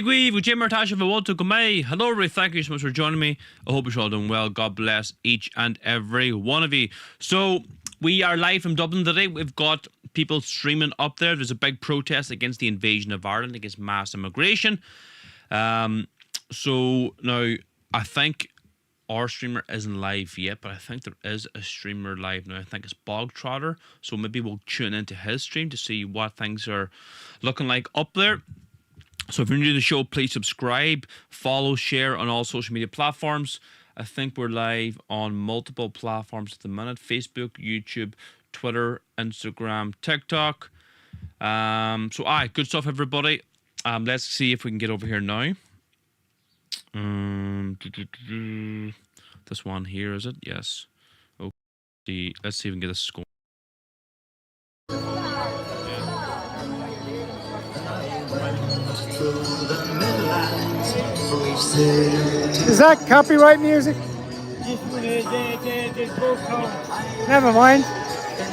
with Jim Martash of Awalto Gomay. Hello, everybody. Thank you so much for joining me. I hope you're all doing well. God bless each and every one of you. So, we are live from Dublin today. We've got people streaming up there. There's a big protest against the invasion of Ireland, against mass immigration. So, now, I think our streamer isn't live yet, but I think there is a streamer live now. I think it's Bog Trotter. So, maybe we'll tune into his stream to see what things are looking like up there. So if you're new to the show, please subscribe, follow, share on all social media platforms. I think we're live on multiple platforms at the minute. Facebook, YouTube, Twitter, Instagram, TikTok. Good stuff, everybody. Let's see if we can get over here now. This one here, is it? Yes. Okay. Let's see if we can get a score. Is that copyright music? Never mind.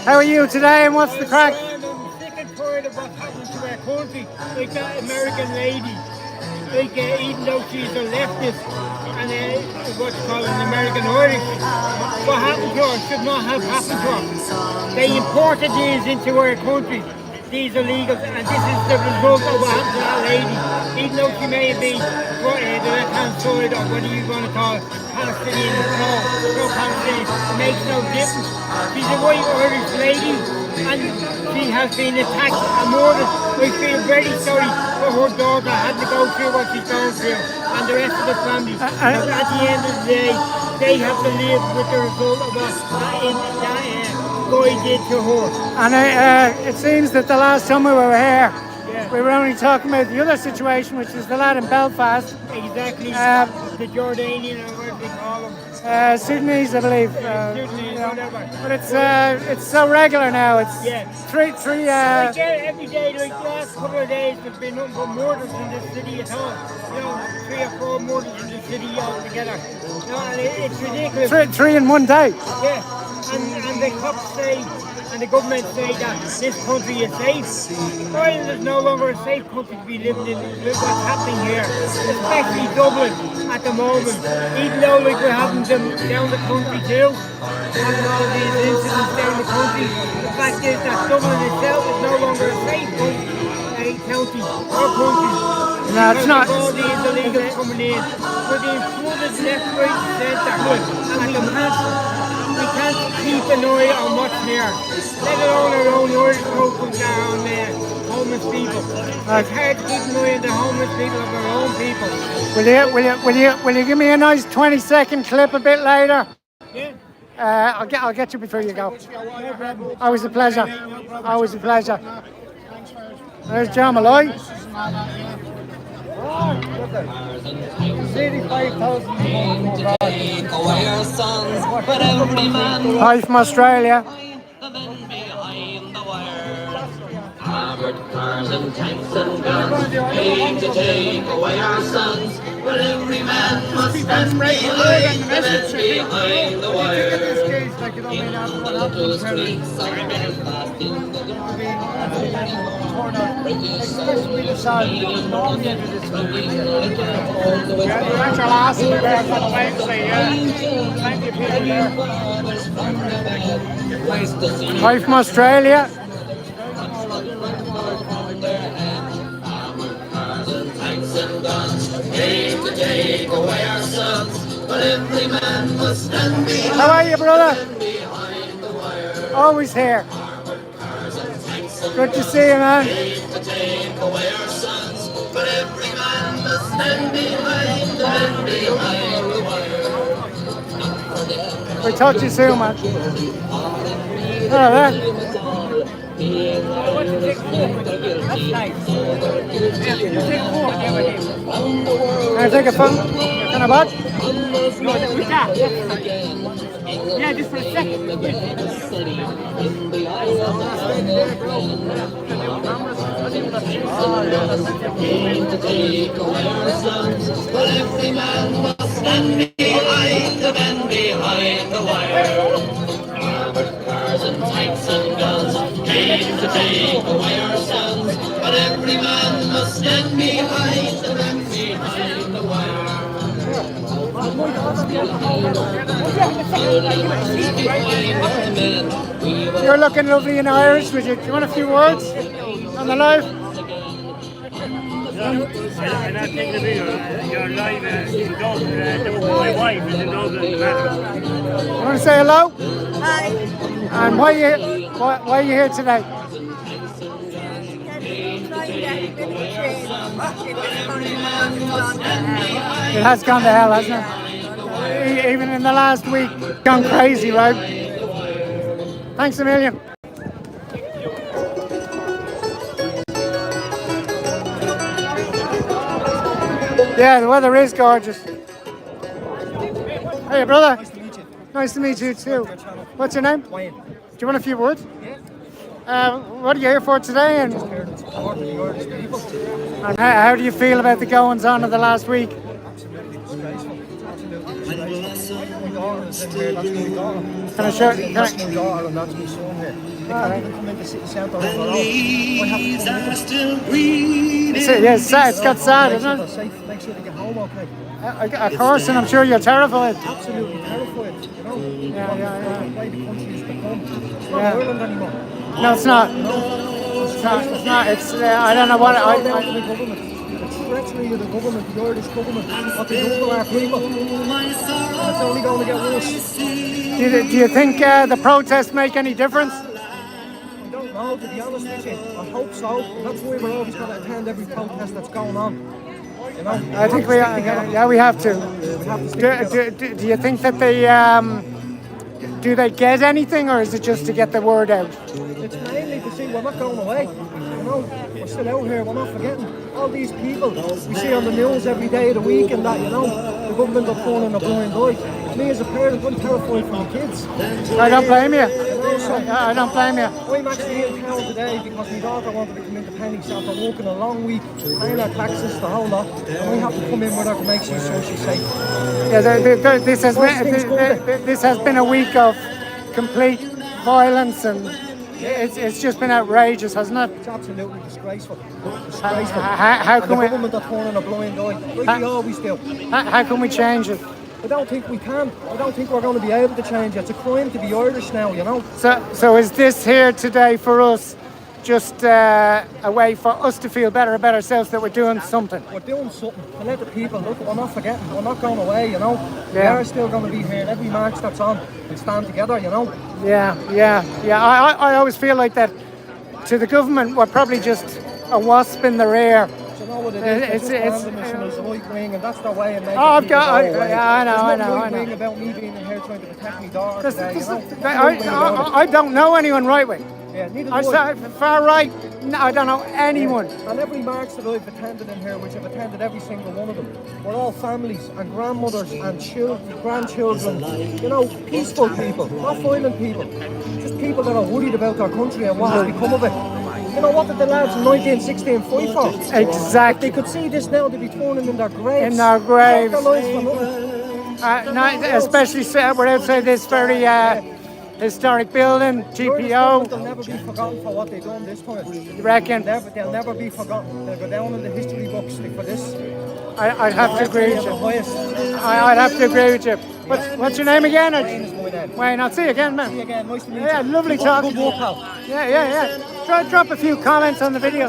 How are you today and what's the crack? I'm sick and tired of what's happening to our country. Like that American lady. Even though she's a leftist and what's called an American Irish, what happened to her should not have happened to her. They imported these into our country. These illegals, and this is the result of what happened to that lady. Even though she may have been the left-hand side, or whatever you want to call it, Palestinian, no Palestinian, it makes no difference. She's a white Irish lady, and she has been attacked and murdered. I feel very sorry for her daughter had to go through what she's going through, and the rest of the family. At the end of the day, they have to live with the result of what that guy did to her. And it seems that the last time we were here, we were only talking about the other situation, which is the lad in Belfast. Exactly. The Jordanian, or whatever they call them. Sudanese, I believe. Sudanese, whatever. But it's so regular now. It's three. Like every day, like the last couple of days, there's been nothing but murders in this city at all. 3 or 4 murders in the city altogether. It's ridiculous. Three in one day. Yeah. And the cops say, and the government say that this country is safe. Ireland is no longer a safe country to be living in. Look what's happening here, especially Dublin at the moment. Even though like we're having them down the country too, having all these incidents down the country, the fact is that Dublin itself is no longer a safe county or country. No, it's not. All these illegals coming in, we're being flooded left, right, and centre. We can't keep an eye on what's here, let alone our own Irish locals on homeless people. It's hard to keep an eye on the homeless people of our own people. Will you give me a nice 20-second clip a bit later? Yeah. I'll get you before you go. Always a pleasure. Always a pleasure. There's John Malloy. 85,000. Hi from Australia. Armored cars and tanks and guns came to take away our sons, but every man must stand behind the men behind the wire. In the little streets of Belfast, in the Hi from Australia. Armored cars and tanks and guns came to take away our sons, but every man must stand behind. How are you, brother? Behind the wire. Always here. Armored cars and tanks and Good to see you, man. came to take away our sons, but every man must stand behind the men behind the wire. We'll talk to you soon, man. All right. Can I take a phone? Can I what? Yeah, just for a second. Came to take away our sons, but every man must stand behind the men behind the wire. Armored cars and tanks and guns came to take away our sons, but every man must stand behind the men You're looking lovely in Irish. Do you want a few words on the live? I'm not taking a video. You're live in Dublin. My wife is in Dublin. You want to say hello? Hi. And why are you here today? It has gone to hell, hasn't it? Even in the last week, gone crazy, right? Thanks a million. Yeah, the weather is gorgeous. Hey, brother. Nice to meet you. Nice to meet you too. What's your name? Wayne. Do you want a few words? Yeah. What are you here for today? And Here to support the Irish people. how do you feel about the goings on of the last week? Absolutely disgraceful. Absolutely disgraceful. My daughter is in here. That's my daughter. Can I show? That's my daughter and that's my son here. They All can't right. even come into city centre on their own. I have to come with Yeah, it's sad. It's got sad, Make sure isn't they're it? safe. Make sure they get home okay. Of course, and I'm sure you're terrified. Absolutely terrified, you know. Yeah. The way the country has become. It's not Yeah. Ireland anymore. No, it's not. It's It's not. It's. I don't know what. all down to the government. The treachery of the government, the Irish government, what they do to our people. And it's only going to get worse. Do you think the protests make any difference? I don't know, to be honest with you. I hope so. That's why we're always going to attend every protest that's going on. You know? I think we. Yeah, we have to. We have to stick together. Do you think that they? Do they get anything, or is it just to get the word out? It's mainly to see we're not going away. You know, we're still out here. We're not forgetting all these people we see on the news every day of the week and that. You know, the government are turning a blind eye. Me as a parent, I'm terrified for my kids. I don't blame you. You know, so I don't blame you. I'm actually in town today because my daughter wanted to come into Penny's after working a long week, paying her taxes, the whole lot, and we have to come in with her to make sure she's safe. Yeah, this has been a week of complete violence, and it's just been outrageous, hasn't it? It's absolutely disgraceful. Disgraceful. How And the can we? government are turning a blind eye, like we always do. How can we change it? I don't think we can. I don't think we're going to be able to change it. It's a crime to be Irish now, you know. So is this here today for us just a way for us to feel better about ourselves that we're doing something? We're doing something to let the people look. We're not forgetting. We're not going away, you know. We Yeah. are still going to be here. Every march that's on, we stand together, you know. Yeah. I always feel like that. To the government, we're probably just a wasp in the rear. Do you know what it is? They're just branding us as right wing, and that's their way of making Oh, I've people got. go away. Yeah, I know. There's no I right wing know. about me being in here trying to protect my daughter today, you know. I don't know anyone right wing. Yeah, neither I do I. say far right. No, I don't know anyone. And every march that I've attended in here, which I've attended every single one of them, we're all families and grandmothers and grandchildren, you know, peaceful people, not violent people, just people that are worried about our country and what has become of it. You know, what did the lads in 1916 fight for? Exactly. If they could see this now, they'd be turning in their graves. In their graves. Their lives for nothing. Especially we're outside this very historic building, GPO. They'll never be forgotten for what they've done this time. You reckon? They'll never be forgotten. They'll go down in the history books for this. I'd have to agree with The you. highest. I'd have to agree with you. What's your name again? Wayne is my name. Wayne, I'll see you again, man. See you again. Nice to meet you. Yeah, lovely talking. Good work, pal. Yeah. Drop a few comments on the video.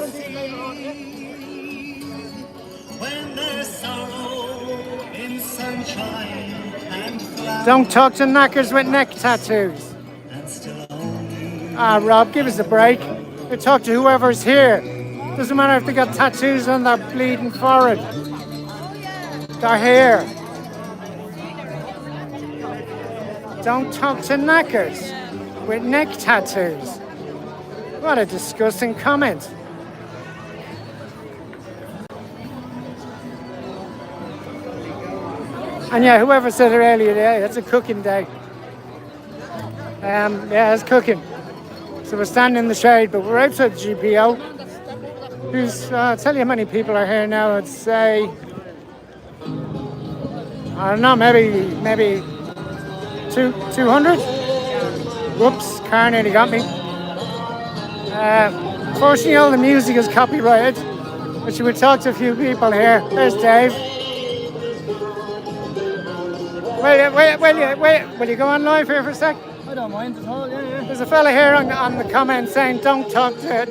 When there's sorrow in sunshine and clouds Don't talk to knackers with neck tattoos. and still Rob, give us a break. You talk to whoever's here. Doesn't matter if they got tattoos on their bleeding forehead. Their hair. Don't talk to knackers with neck tattoos. What a disgusting comment. And yeah, whoever said it earlier, yeah, it's a cooking day. Yeah, it's cooking. So we're standing in the shade, but we're outside the GPO. I'll tell you how many people are here now. I'd say, I don't know, maybe 200? Whoops, car nearly got me. Fortunately, all the music is copyrighted, but you would talk to a few people here. There's Dave. Will you go on live here for a sec? I don't mind at all, yeah. There's a fella here on the comment saying don't talk to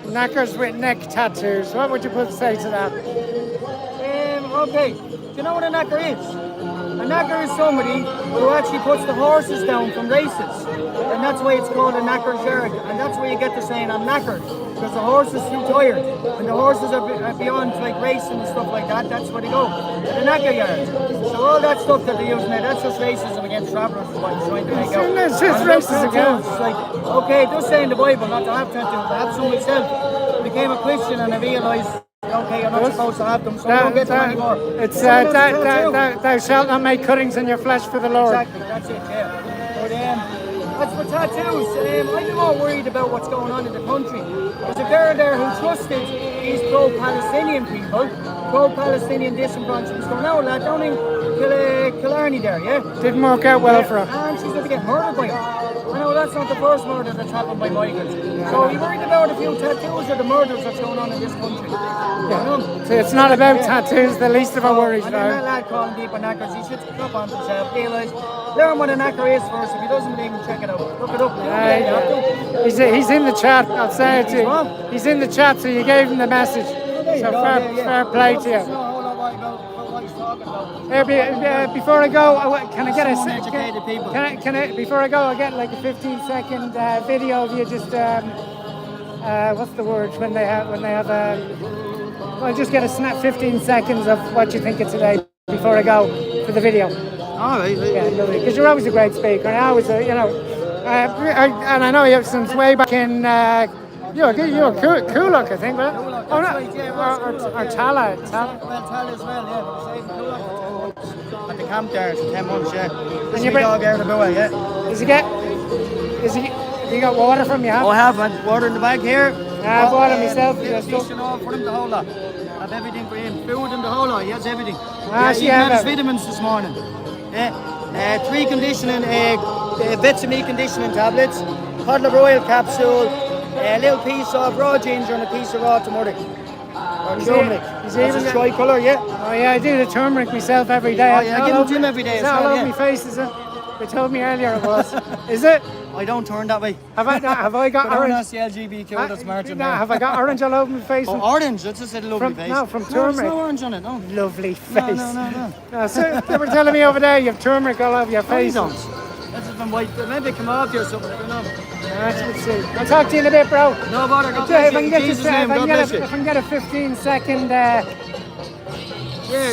knackers with neck tattoos. What would you say to that? Okay, do you know what a knacker is? A knacker is somebody who actually puts the horses down from races. And that's why it's called a knacker's yard. And that's where you get the saying, I'm knackered. Because the horse is too tired. When the horses are beyond like racing and stuff like that, that's where they go. To the knacker yard. So all that stuff that they're using there, that's just racism against travellers is what he's trying to make out. It's just racism against. It's like, okay, it does say in the Bible not to have tattoos. I have some myself. I became a Christian and I realised, okay, you're not supposed to have them, so I don't get them anymore. It's thou shalt not make cuttings in your flesh for the Lord. Exactly, that's it, yeah. But as for tattoos, I'm more worried about what's going on in the country. There's a girl there who trusted these pro-Palestinian people, pro-Palestinian disenfranchised, going, no lad, down in Killarney there, yeah? Didn't work out well for her. And she's going to get murdered by them. I know that's not the first murder that's happened by migrants. So are you worried about a few tattoos or the murders that's going on in this country? Yeah. So it's not about tattoos, the least of our worries now. And then that lad calling people knackers, he should stop on himself, realise, learn what a knacker is first. If he doesn't believe him, check it out. Look it up. He's in the chat, I'll say it to you. He's in the chat, so you gave him the message. So fair play to you. Before I go, can I get before I go, I'll get like a 15-second video of you just what's the word when they have well, just get a snap 15 seconds of what you think of today before I go for the video. All right. Yeah, because you're always a great speaker, and I always, and I know you have since way back in. You're cool look, I think, but or Tala. Well, Tala as well, yeah. At the camp there, for 10 months, yeah. And your dog out of the way, yeah. You got water from you? Oh, I have, man. Water in the bag here. I bought it myself. Fish and all for him, the whole lot. I have everything for him. Food and the whole lot. He has everything. He had his vitamins this morning. Yeah. 3 conditioning, bits of meat conditioning tablets, cod liver oil capsule, a little piece of raw ginger and a piece of raw turmeric. Or turmeric. That's a tricolour, yeah. Oh yeah, I do the turmeric myself every day. Oh yeah, I give him every day. Is that all over my face, is it? They told me earlier it was. Is it? I don't turn that way. Have I got orange? That's the LGBTQ that's marching there. Have I got orange all over my face? Oh, orange? That's just a lovely face. No, from turmeric. There's no orange on it, no. Lovely face. No. So they were telling me over there you have turmeric all over your face. No, you don't. That's just been white. Maybe come off here or something, I don't know. Let's see. I'll talk to you in a bit, bro. No bother, God bless you. In Jesus' name, God bless you. If I can get a 15-second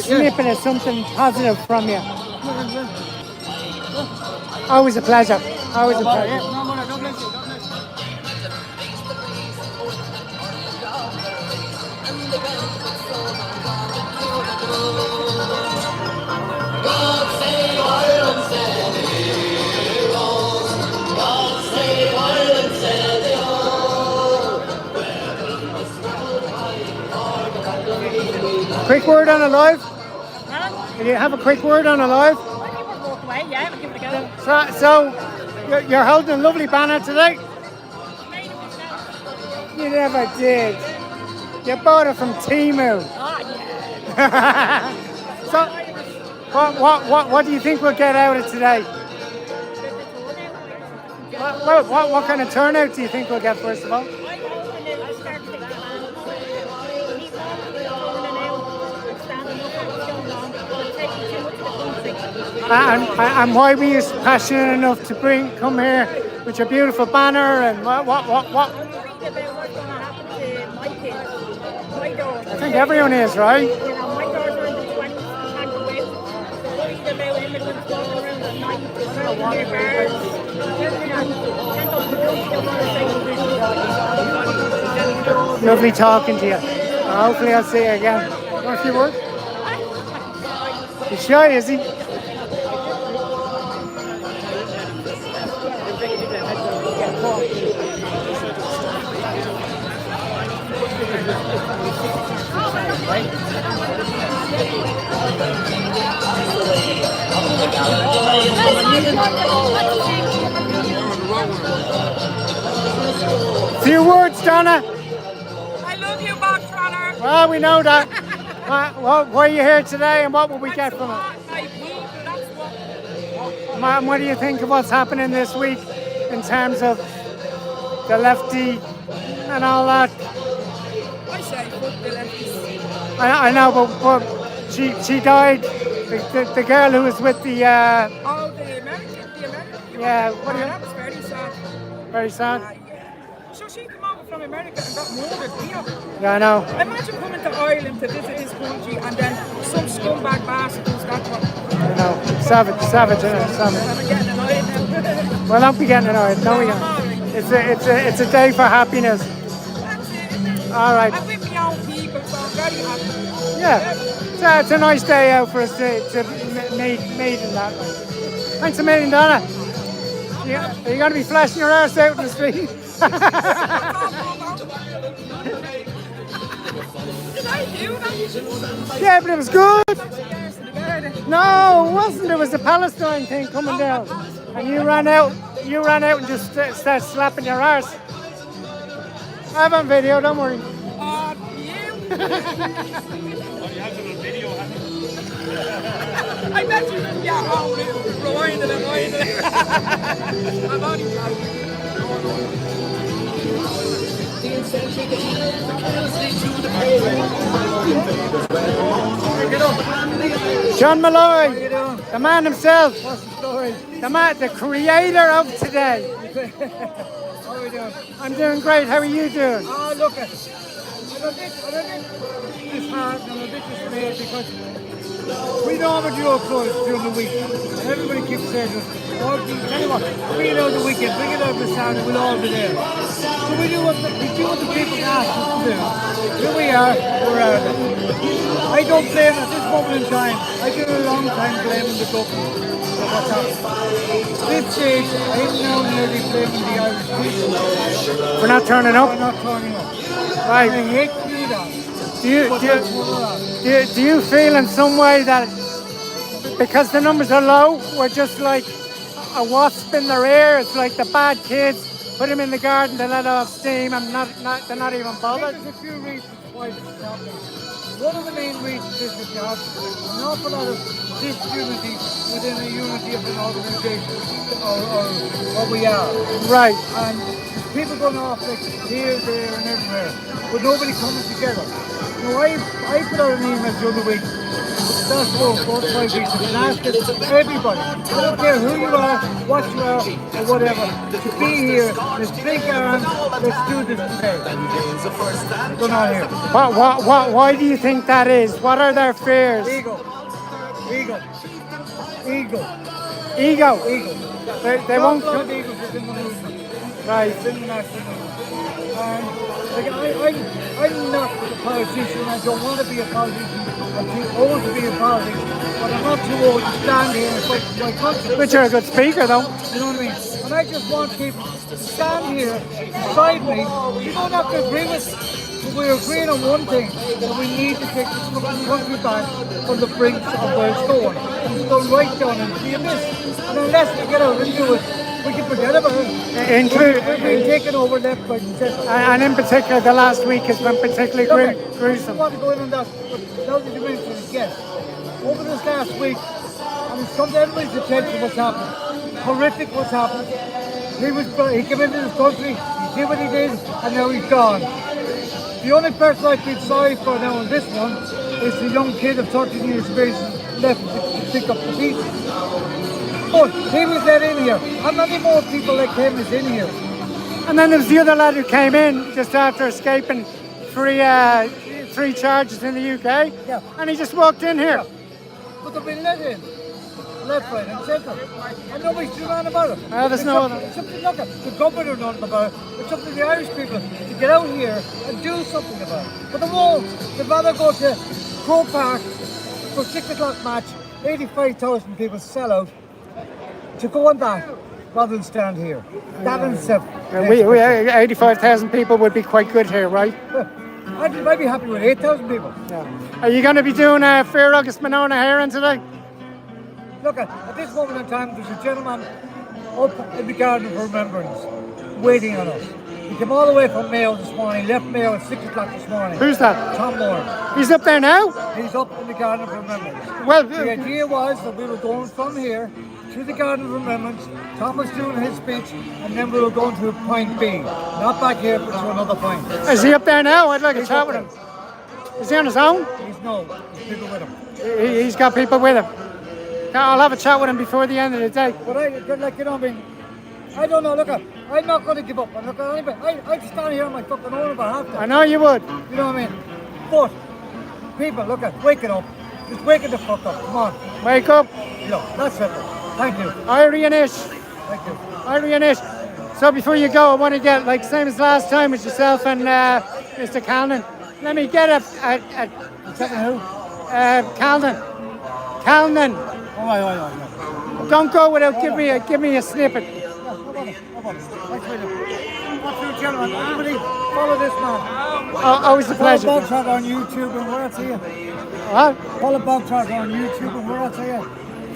snippet of something positive from you. Always a pleasure. Always a pleasure. No bother, God bless you. God bless you. God save Ireland, said the heroes. God save Ireland, said they all. Quick word on a live? Huh? Can you have a quick word on a live? I think we'll walk away, yeah, we'll give it a go. So you're holding a lovely banner today? Made it myself. You never did. You bought it from Temu. Oh, yeah. So, what do you think we'll get out of today? What kind of turnout do you think we'll get, first of all? I'm hoping it'll start to get on. Keep on out, standing up for what's going on. It's taking too much of the country. And why were you passionate enough to come here with your beautiful banner and what? I'm worried about what's going to happen to my kids, my daughters. I think everyone is, right? You know, my daughters are in the 20s, can't go out. They're worried about immigrants walking around at night, smoking their bars. Can't go to the country, don't want to say Lovely talking to you. Hopefully I'll see you again. Want a few words? He's shy, is he? Few words, Donna. I love you, Box Runner. Well, we know that. Why are you here today and what will we get from it? Martin, what do you think of what's happening this week in terms of the lefty and all that? I say fuck the lefties. I know, but she died. The girl who was with the Oh, the American. yeah, what do you? That was very sad. Very sad. Yeah. So she came over from America and got murdered here. Yeah, I know. Imagine coming to Ireland to visit this country and then some scumbag bastard does that to her. I know. Savage, savage. I'm getting annoyed now. Well, don't be getting annoyed. No, we I'm don't. alright. It's a day for happiness. That's it. All right. I'm with my own people, so I'm very happy. Yeah. It's a nice day out for us to meet in that. Thanks a million, Donna. Are you going to be flashing your arse out in the street? Did I do that? Yeah, but it was good. Yes, in the garden. No, it wasn't. It was the Palestine thing coming down, and you ran out. You ran out and just started slapping your arse. I have on video. Don't worry. Oh, you. I bet you didn't get home rewinding it. I'm only John Malloy, the man himself, What's the story? the creator of today. How are we doing? I'm doing great. How are you doing? Oh, look at I'm a bit disheartened, I'm a bit dismayed because we don't have a dual close during the week. And everybody keeps saying to us, oh, tell you what, bring it out the weekend, bring it out the Saturday, we'll all be there. So we do what the people ask us to do. Here we are, we're out of it. I don't blame at this moment in time. I did a long time blaming the government for what's happened. At this stage, I'm now nearly blaming the Irish people. We're not turning We're up. not turning up. I Right. hate to do that. Do you feel in some way that because the numbers are low, we're just like a wasp in their ear? It's like the bad kids, put them in the garden to let off steam and they're not even bothered. There's a few reasons why this is happening. One of the main reasons is that you have an awful lot of disunity within a unity of an organisation, or what we are. Right. And people going off like here, there and everywhere, but nobody coming together. Now I put out an email the other week, that's 4 or 5 weeks, and asking everybody, I don't care who you are, what you are, or whatever, to be here, let's take our hands, let's do this today. We're not here. Why do you think that is? What are their fears? Ego. Ego. They won't. Not a lot of egos within the movement. Right. Within the national movement. And I'm not a politician. I don't want to be a politician. I'm too old to be a politician. But I'm not too old to stand here and fight for my country. But you're a good speaker, though. You know what I mean? And I just want people to stand here beside me. You don't have to agree with me. But we're agreeing on one thing, that we need to take this fucking country back from the brinks of where it's going. It's going right down into the abyss. And unless we get out and do it, we can forget about it. We've been taken over left, right and centre. And in particular, the last week has been particularly I gruesome. want to go in on that, but now that you mentioned it, yes. Over this last week, and it's come to everybody's attention what's happened. Horrific what's happened. He came into this country, he did what he did, and now he's gone. The only person I feel sorry for now on this one is the young kid of 13 years of age left to pick up the pieces. But he was let in here. How many more people like him is in here? And then there was the other lad who came in just after escaping three charges in the UK. Yeah. And he just walked in here. But they've been let in. Left, right and centre. And nobody's doing nothing about it. There's no other. It's something, look, the government are nothing about it. It's up to the Irish people to get out here and do something about it. But they won't. They'd rather go to Crow Park for 6 o'clock match, 85,000 people sell out, to go on that rather than stand here. That in itself. 85,000 people would be quite good here, right? I'd be happy with 8,000 people. Yeah. Are you going to be doing a Fair August Monona Heron today? Look, at this moment in time, there's a gentleman up in the Garden of Remembrance waiting on us. He came all the way from Mayo this morning, left Mayo at 6 o'clock this morning. Who's that? Tom Moore. He's up there now? He's up in the Garden of Remembrance. Well, The idea was that we were going from here to the Garden of Remembrance, Thomas doing his speech, and then we'll go to point B. Not back here, but to another point. Is he up there now? I'd like a chat with him. Is he on his own? He's people with him. He's got people with him. I'll have a chat with him before the end of the day. But I don't know, look, I'm not going to give up. I'd stand here on my fucking own if I have to. I know you would. You know what I mean? But, people, look, wake it up. Just wake it the fuck up, come on. Wake up. That's it. Thank you. Irish. Thank you. Irish. So before you go, I want to get, like, same as last time with yourself and Mr. Calnan. Let me get a Who? Calnan. Oh, Don't go without give me a snippet. Gentlemen, everybody follow this man. Always a pleasure. Follow Bogtrot on YouTube and where else are you? What? Follow Bogtrot on YouTube and where else are you?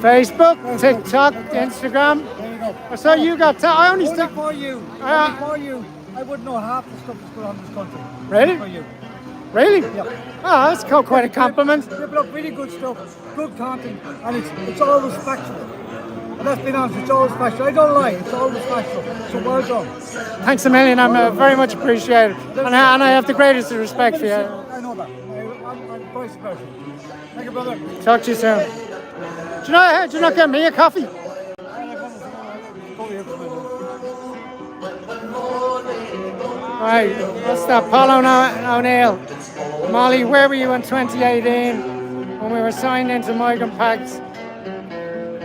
Facebook, TikTok, Instagram. There you go. So you got I only Only stuck. for you. Only for you. I wouldn't know half the stuff that's going on in this country. Really? Only for you. Really? Yeah. Oh, that's quite a compliment. They put up really good stuff, good content, and it's always factual. And let's be honest, it's always factual. I don't lie, it's always factual. So well done. Thanks a million. I'm very much appreciated, and I have the greatest respect for you. I know that. I'm vice versa. Thank you, brother. Talk to you soon. Do you not get me a coffee? Right, what's that? Paul O'Neill. Molly, where were you in 2018 when we were signed into migrant pacts?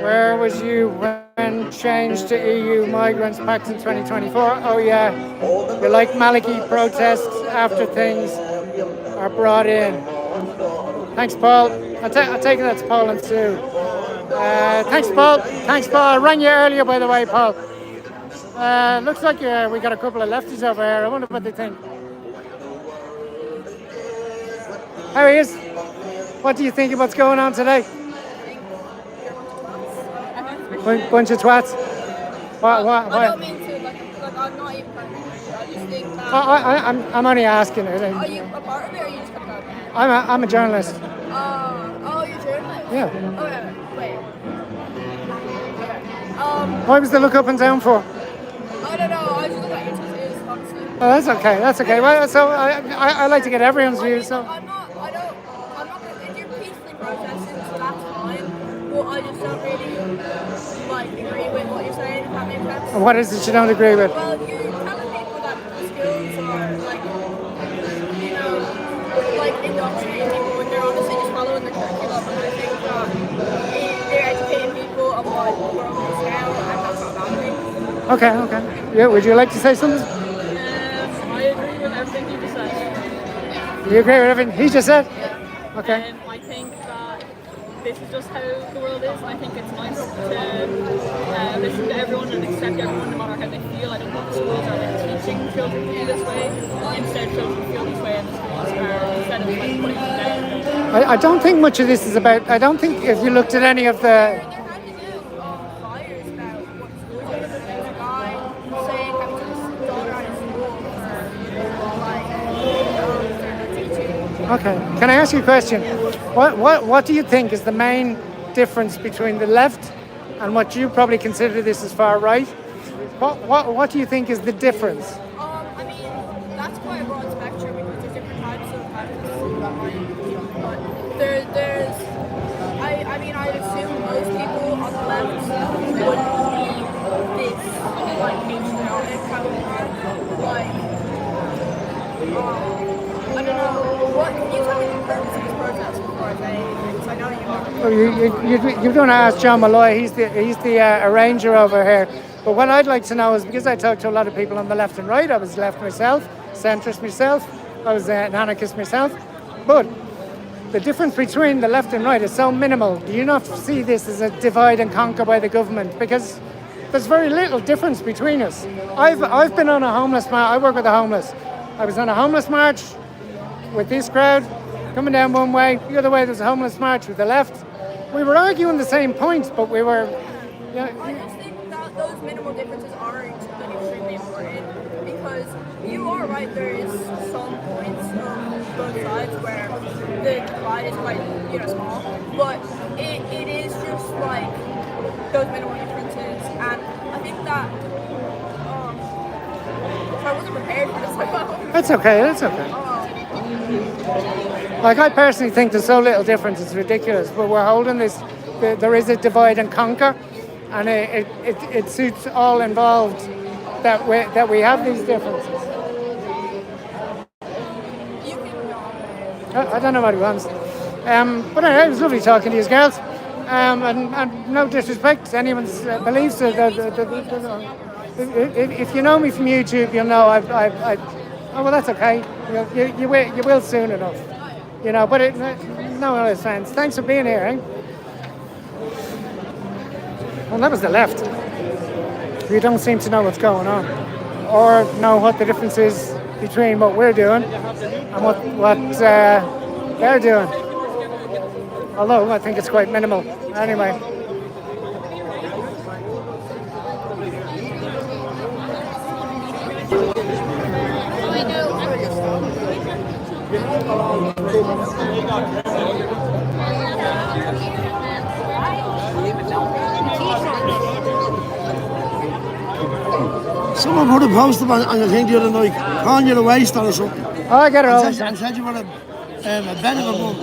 Where was you when changed to EU migrants pact in 2024? Oh yeah, you like Maliki protests after things are brought in. Thanks, Paul. I take it that's Paul and Sue. Thanks, Paul. I rang you earlier, by the way, Paul. Looks like we got a couple of lefties over here. I wonder what they think. How is? What do you think of what's going on today? Bunch of twats. What? I don't mean to. Like I'm not even kind of. I just think that. I'm only asking. Are you a part of it, or are you just kind of? I'm a journalist. Oh, you're a journalist. Yeah. Okay. Wait. Okay. What was the look up and down for? I don't know. I just look at your tattoos, honestly. Oh, that's okay. That's okay. Well, so I like to get everyone's view. So. I'm not. If you're peacefully protesting, so that's fine. But I just don't really agree with what you're saying. If that makes sense. What is it you don't agree with? Well, you're telling people that the skills are indoctrinating people when they're honestly just following the curriculum. And I think that they're educating people on what the world is now, and that's not bad thing. Okay. Yeah. Would you like to say something? I agree with everything you just said. You agree with everything he just said? Okay. I think that this is just how the world is. I think it's nice to listen to everyone and accept everyone no matter how they feel. I don't think the schools are teaching children to feel this way. Instead, children feel this way, and the schools are instead of putting them down. I don't think much of this is about. I don't think if you looked at any of the. Okay. Can I ask you a question? What do you think is the main difference between the left and what you probably consider this as far right? What do you think is the difference? I mean, that's quite a broad spectrum because there's different types of activists that but there's I'd assume most people on the left wouldn't be this patriotic kind of I don't know. What can you tell me the purpose of this protest before I say anything? Because I know you are. You're going to ask John Malloy. He's the arranger over here. But what I'd like to know is, because I talk to a lot of people on the left and right, I was left myself, centrist myself, I was an anarchist myself, but the difference between the left and right is so minimal. Do you not see this as a divide and conquer by the government? Because there's very little difference between us. I've been on a homeless march. I work with the homeless. I was on a homeless march with this crowd, coming down one way. The other way there's a homeless march with the left. We were arguing the same points, but we were... I just think that those minimal differences aren't extremely important because you are right, there is some points on both sides where the divide is quite small, but it is just those minimal differences. And I think that I wasn't prepared for this. That's okay. That's okay. Like I personally think there's so little difference. It's ridiculous. But we're holding this. There is a divide and conquer, and it suits all involved that we have these differences. I don't know what he wants. But anyway, it was lovely talking to you girls. And no disrespect to anyone's beliefs. If you know me from YouTube, you'll know oh well, that's okay. You will soon enough. You know, but no offense. Thanks for being here, eh? Well, that was the left. You don't seem to know what's going on, or know what the difference is between what we're doing and what they're doing. Although I think it's quite minimal. Anyway. Someone put a post up on the thing the other night, calling you a waste or something. Oh, I get it all. And said you were a benefit one.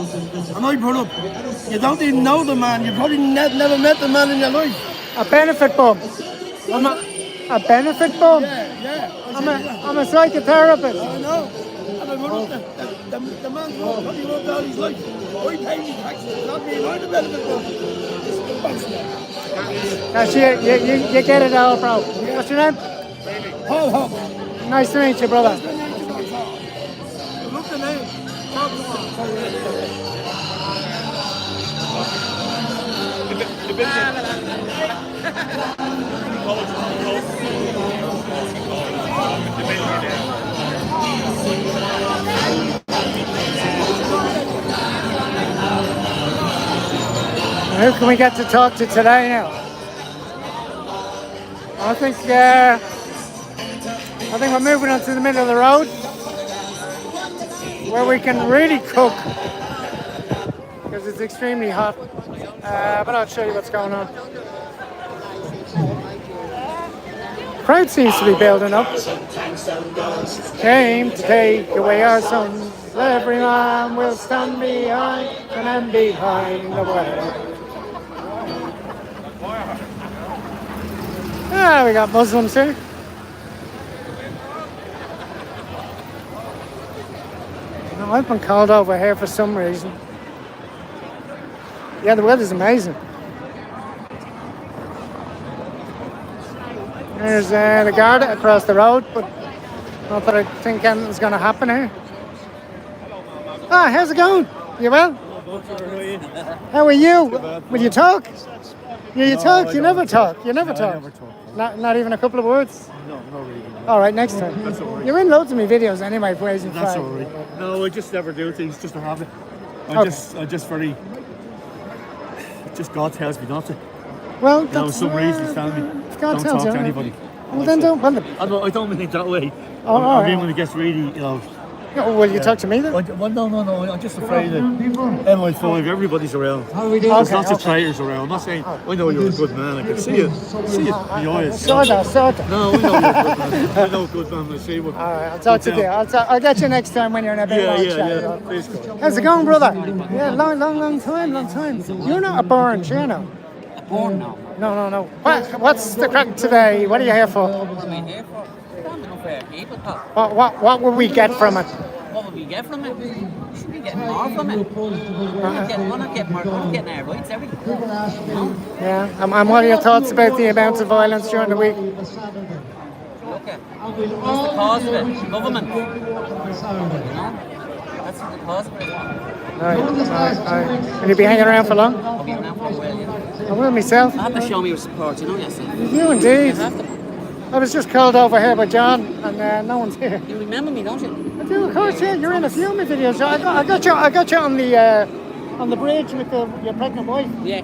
And I put up, you don't even know the man, you probably never met the man in your life. A benefit bum. A benefit bum? Yeah. I'm a psychotherapist. I know. And I put up the man's probably worked all his life. I pay me taxes, not me, I'm the benefit bum. That's you get it all, bro. What's your name? Paul. Nice to meet you, brother. Look the name. Who can we get to talk to today now? I think we're moving on to the middle of the road where we can really cook because it's extremely hot. But I'll show you what's going on. Crowd seems to be building up. Came to take away our sons. Every man will stand behind and then behind the way. We got Muslims here. No, I've been called over here for some reason. Yeah, the weather's amazing. There's the Garda across the road, but not that I think anything's going to happen here. Ah, how's it going? You well? How are you? Will you talk? You talk? You never talk. You never talk. Not even a couple of words? No, really. All right, next time. That's all right. You're in loads of my videos anyway, praising That's flag. all right. No, I just never do things just to have it. I'm just very. Just God tells me not to. Well, For some reason, tell me. God Don't tells talk you. to anybody. Well, then don't. Well, I don't mean it that way. Oh, I mean right. when it gets really, will you talk to me then? Well, no. I'm just afraid that MI5, everybody's around. There's lots of traitors around. I'm not saying I know you're a good man. I can see it. See it in your eyes. Sorta. No, I know you're a good man. I know a good man. I see what. All right, I'll talk to you. I'll get you next time when you're in a bit more chat. Yeah. Please go. How's it going, brother? Yeah, long time. You're not a born, you know. Born now. No. What's the crack today? What are you here for? What am I here for? I don't know for people talk. What will we get from it? What will we get from it? We should be getting more from it. We're not getting our rights, everything. You know? Yeah. And what are your thoughts about the amount of violence during the week? Look at what's the cause of it? Government. You know? That's the cause of it. Right. Will you be hanging around for long? I'll be around for a while, yeah. I will myself. I have to show me your support, you know yourself. You indeed. You have to. I was just called over here by John, and no one's here. You remember me, don't you? I do, of course. Yeah, you're in a few of my videos. I got you on the bridge with your pregnant wife. Yeah.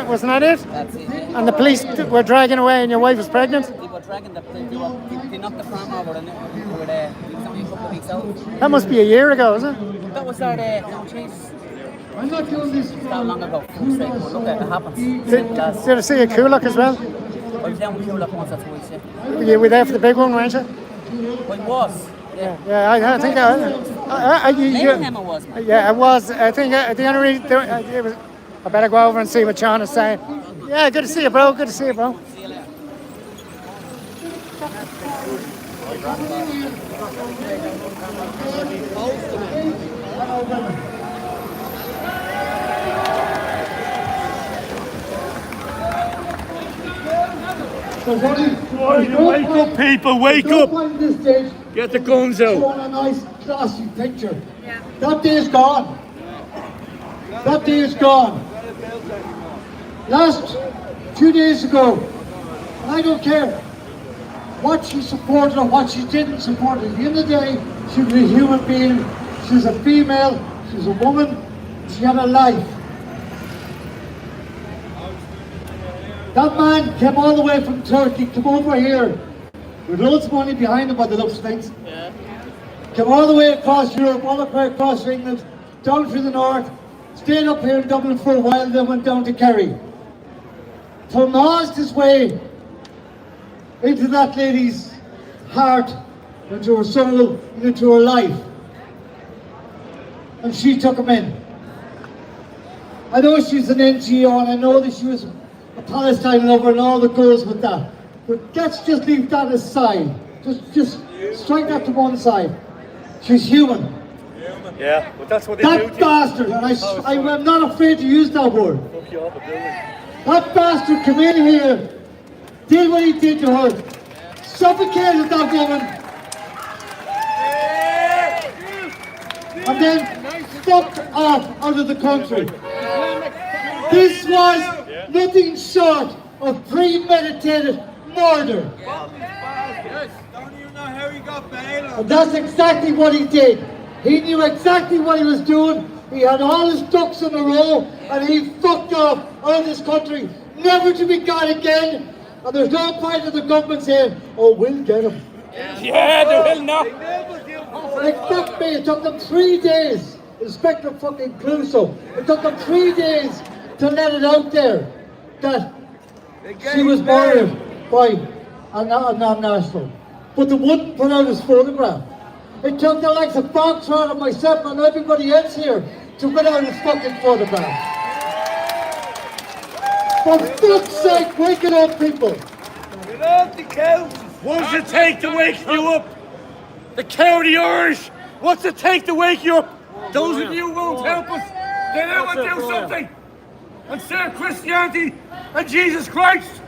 Wasn't that it? That's it, yeah. And the police were dragging away, and your wife was pregnant. They were dragging they knocked the farm over and over there. It was only a couple of weeks out. That must be a year ago, is it? That was our, no, jeez. I'm not doing this. That long ago. For fuck's sake, but look, it happens. Did I see a Kulak as well? I was down with Kulak once or twice, yeah. You were there for the big one, weren't you? I was. Yeah. Yeah, I think Mayhem I was, man. yeah, I was. I think the only reason it was. I better go over and see what Sean is saying. Yeah, good to see you, bro. Good to see you, bro. See you later. Wake up, people, wake up! This stage, Get the guns out. showing a nice, classy picture. That day is gone. That day is gone. Last 2 days ago, and I don't care what she supported or what she didn't support. At the end of the day, she was a human being. She was a female. She was a woman. She had a life. That man came all the way from Turkey, came over here with loads of money behind him by the looks of things. Yeah. Came all the way across Europe, all the way across England, down through the north, stayed up here in Dublin for a while, then went down to Kerry. Tomased his way into that lady's heart, into her soul, and into her life. And she took him in. I know she's an NGO, and I know that she was a Palestine lover and all that goes with that. But let's just leave that aside. Just strike that to one side. She's human. Yeah, but that's what they do. That bastard, and I'm not afraid to use that word. Fuck you off a building. That bastard came in here, did what he did to her, suffocated that woman, and then fucked off out of the country. This was nothing short of premeditated murder. And that's exactly what he did. He knew exactly what he was doing. He had all his ducks in a row, and he fucked off out of this country, never to be got again. And there's no point in the government saying, "Oh, we'll get him." Yeah, they will not. Like, fuck me, it took them 3 days. Inspector fucking Clouseau. It took them 3 days to let it out there that she was murdered by a non-national. But they wouldn't put out his photograph. It took the likes of Foxtrot and myself and everybody else here to put out his fucking photograph. For fuck's sake, wake it up, people. Get off the couch. What's it take to wake you up? The county Irish. What's it take to wake you up? Those of you who won't help us, then I will do something. And save Christianity and Jesus Christ.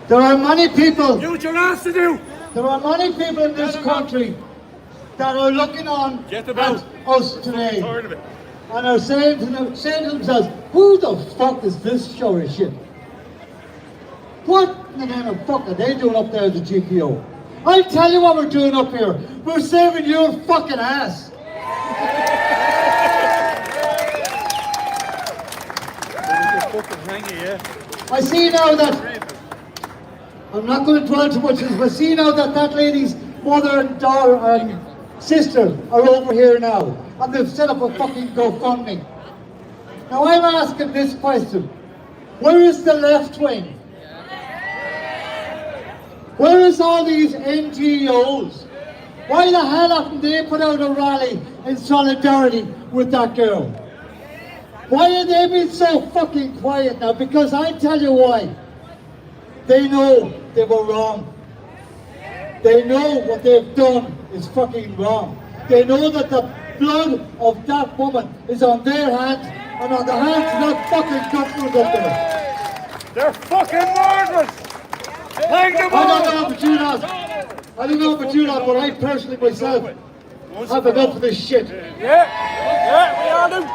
There are many people. Do what you're asked to do. There are many people in this country that are looking on Get at about. us today Tired of it. and are saying to themselves, who the fuck is this show of shit? What in the name of fuck are they doing up there at the GPO? I'll tell you what we're doing up here. We're saving your fucking ass. I see now that, I'm not going to dwell too much on this, but I see now that that lady's mother and daughter and sister are over here now, and they've set up a fucking GoFundMe. Now I'm asking this question, where is the left wing? Where is all these NGOs? Why the hell haven't they put out a rally in solidarity with that girl? Why are they being so fucking quiet now? Because I tell you why. They know they were wrong. They know what they've done is fucking wrong. They know that the blood of that woman is on their hands and on the hands of that fucking government up there. They're fucking murderers. Hang them I all. don't know about you lot. I don't know about you lot, but I personally myself have enough of this shit. Yeah, we are them.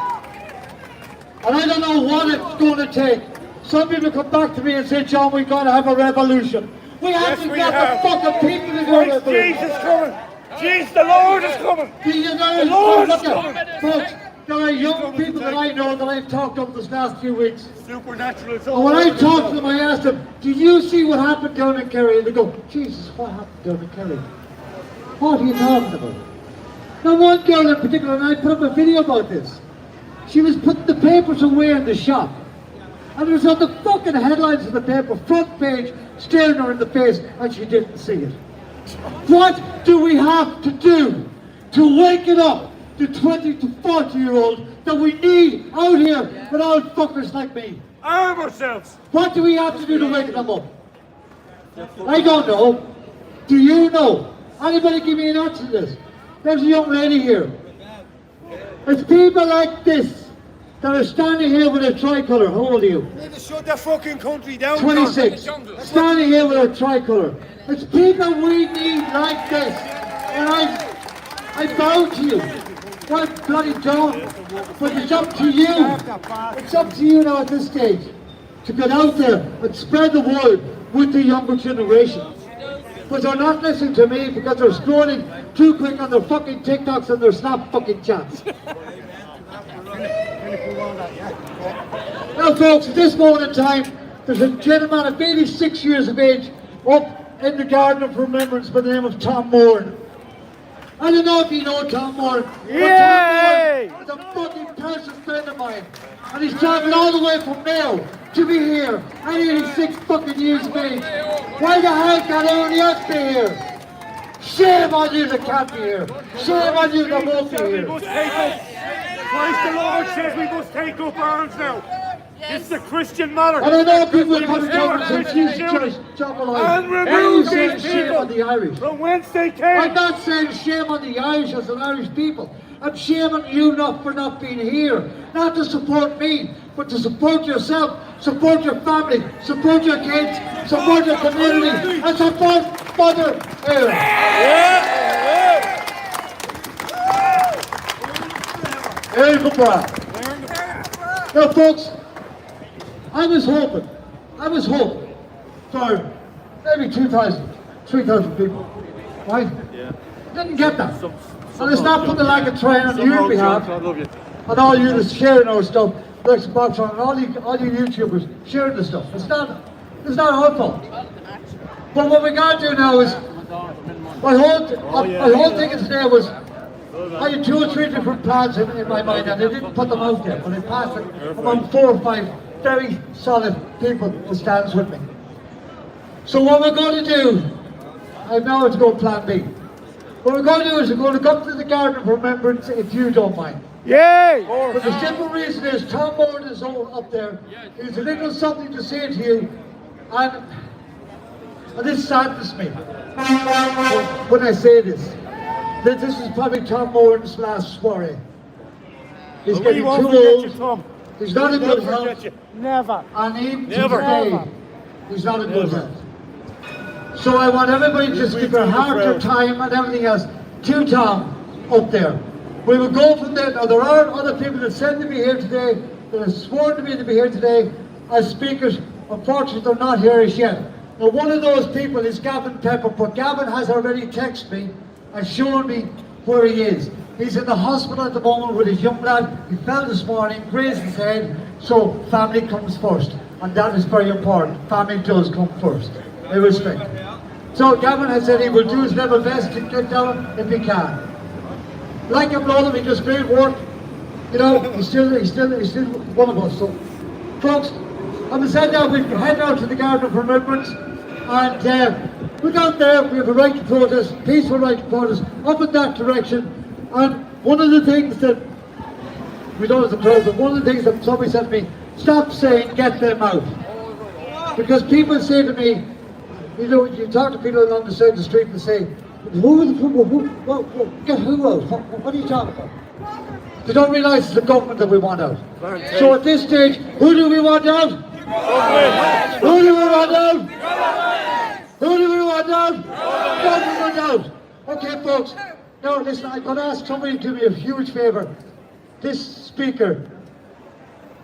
And I don't know what it's going to take. Some people come back to me and say, John, we're going to have a revolution. We haven't we got have. the fucking people to do a Christ revolution. Jesus coming. Jesus, the Lord is coming. The Lord is folks, there are young people that I know that I've talked to this last few weeks. Supernatural. And when I talk to them, I ask them, do you see what happened down in Kerry? And they go, Jesus, what happened down in Kerry? What are you talking about? Now one girl in particular, and I put up a video about this. She was putting the papers away in the shop. And it was on the fucking headlines of the paper, front page, staring her in the face, and she didn't see it. What do we have to do to waken up the 20 to 40-year-old that we need out here with old fuckers like me? Arm ourselves! What do we have to do to wake them up? I don't know. Do you know? Anybody give me an answer to this? There's a young lady here. It's people like this that are standing here with a tricolour. How old are you? They need to shut their fucking country down. 26. Standing here with a tricolour. It's people we need like this. And I bow to you. Well, bloody don't. But it's up to you. It's up to you now at this stage to get out there and spread the word with the younger generation. But they're not listening to me because they're scrolling too quick on their fucking TikToks and their Snap fucking chats. Now folks, at this moment in time, there's a gentleman of 86 years of age up in the Garden of Remembrance by the name of Tom Moore. I don't know if you know Tom Moore, but Tom Moore is a fucking personal friend of mine. And he's travelling all the way from Mayo to be here at 86 fucking years of age. Why the hell can't everybody else be here? Shame on you that can't be here. Shame on you that won't be here. Christ the Lord says we must take up arms now. It's the Christian matter. And I know people are coming down and say, Jesus Christ, and remove I'm these saying shame on the people Irish. from whence they I'm came. not saying shame on the Irish as an Irish people. I'm shaming you not for not being here. Not to support me, but to support yourself, support your family, support your kids, support your community, and support Mother Earth. Here you go, now folks, I was hoping for maybe 2,000, 3,000 people, right? Yeah. Didn't get that. And it's not putting like a train on your behalf, and all you that's sharing our stuff, like Boxer, and all you YouTubers sharing the stuff. It's not our fault. But what we gotta do now is, my whole thing today was, I had 2 or 3 different plans in my mind, and I didn't put them out there, but I passed it among 4 or 5 very solid people who stands with me. So what we're going to do, I know it's going plan B. What we're going to do is we're going to go to the Garden of Remembrance, if you don't mind. Yay! But the simple reason is Tom Moore is all up there. There's a little something to say to you, and this saddens me when I say this. That this is probably Tom Moore's last soiree. He's getting too old. He's not in good health. Never. And even today, he's not in good health. So I want everybody to just give their heart, their time, and everything else to Tom up there. We will go from there. Now there are other people that said to be here today, that have sworn to me to be here today as speakers. Unfortunately, they're not here as yet. Now one of those people is Gavin Pepper, but Gavin has already texted me and shown me where he is. He's in the hospital at the moment with his young lad. He fell this morning, grazed his head, so family comes first. And that is very important. Family does come first. I respect. So Gavin has said he will do his level best to get down if he can. Like him, Lord, he does great work. You know, he's still one of us. So, folks, I'm said now we head out to the Garden of Remembrance, and we're down there. We have a right to protest, peaceful right to protest, up in that direction. And one of the things that we don't as a crowd, but one of the things that somebody said to me, stop saying get them out, because people say to me, you know, you talk to people along the side of the street and say, who are the people, get who out? What are you talking about? They don't realise it's the government that we want out. So at this stage, who do we want out? Who do we want out? Who do we want out? Government out. Okay, folks. Now listen, I'm going to ask somebody to do me a huge favour. This speaker,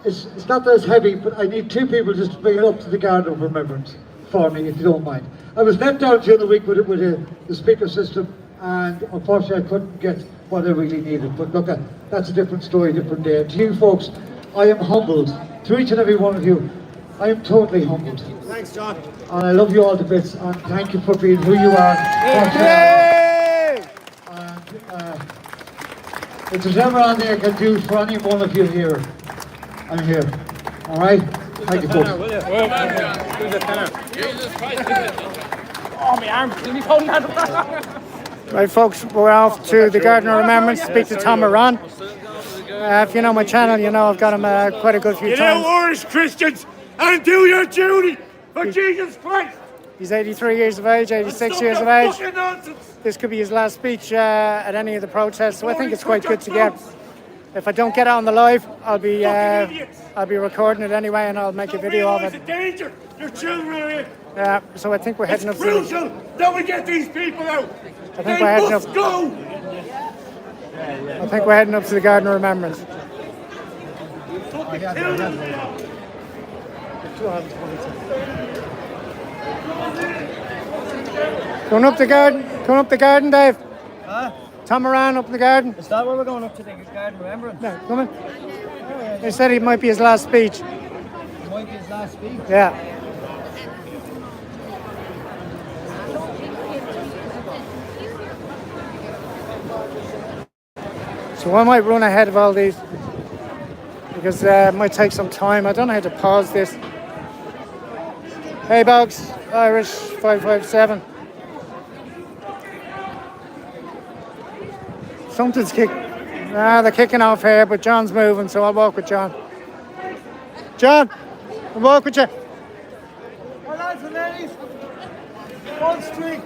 it's not that it's heavy, but I need 2 people just to bring it up to the Garden of Remembrance for me, if you don't mind. I was let down during the week with the speaker system, and unfortunately I couldn't get what I really needed. But look, that's a different story, different day. And to you folks, I am humbled. To each and every one of you, I am totally humbled. Thanks, John. And I love you all to bits, and thank you for being who you are. If there's ever anything I can do for any one of you here, I'm here. All right? Thank you, folks. Right, folks, we're off to the Garden of Remembrance to speak to Tom Moran. If you know my channel, you know I've got him quite a good few Get out, times. Irish Christians, and do your duty for Jesus Christ. He's 83 years of age, 86 years of age. This could be his last speech at any of the protests, so I think it's quite good to get. If I don't get it on the live, I'll be recording it anyway, and I'll make a video of It's a it. danger. Your children are in. Yeah, so I think we're It's heading up to. crucial that we get these people out. I think They we're heading must up. go. I think we're heading up to the Garden of Remembrance. Going up the garden. Going up the garden, Dave. Huh? Tom Moran up in the garden. Is that where we're going up to the Garden of Remembrance? No, come on. They said it might be his last speech. It might be his last speech. Yeah. So I might run ahead of all these because it might take some time. I don't know how to pause this. Hey, Bogs, Irish 557. Something's kicking. They're kicking off here, but John's moving, so I'll walk with John. John, I'll walk with you. All lads and ladies, one street.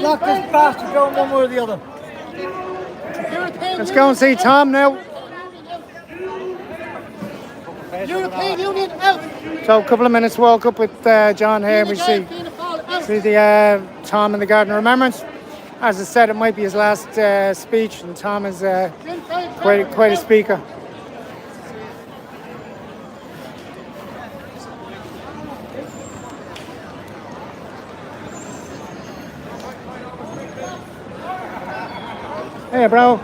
Lock this bastard down one way or the other. Let's go and see Tom now. European Union out. So a couple of minutes walk up with John here, and we see the Tom in the Garden of Remembrance. As I said, it might be his last speech, and Tom is quite a speaker. Hey, bro.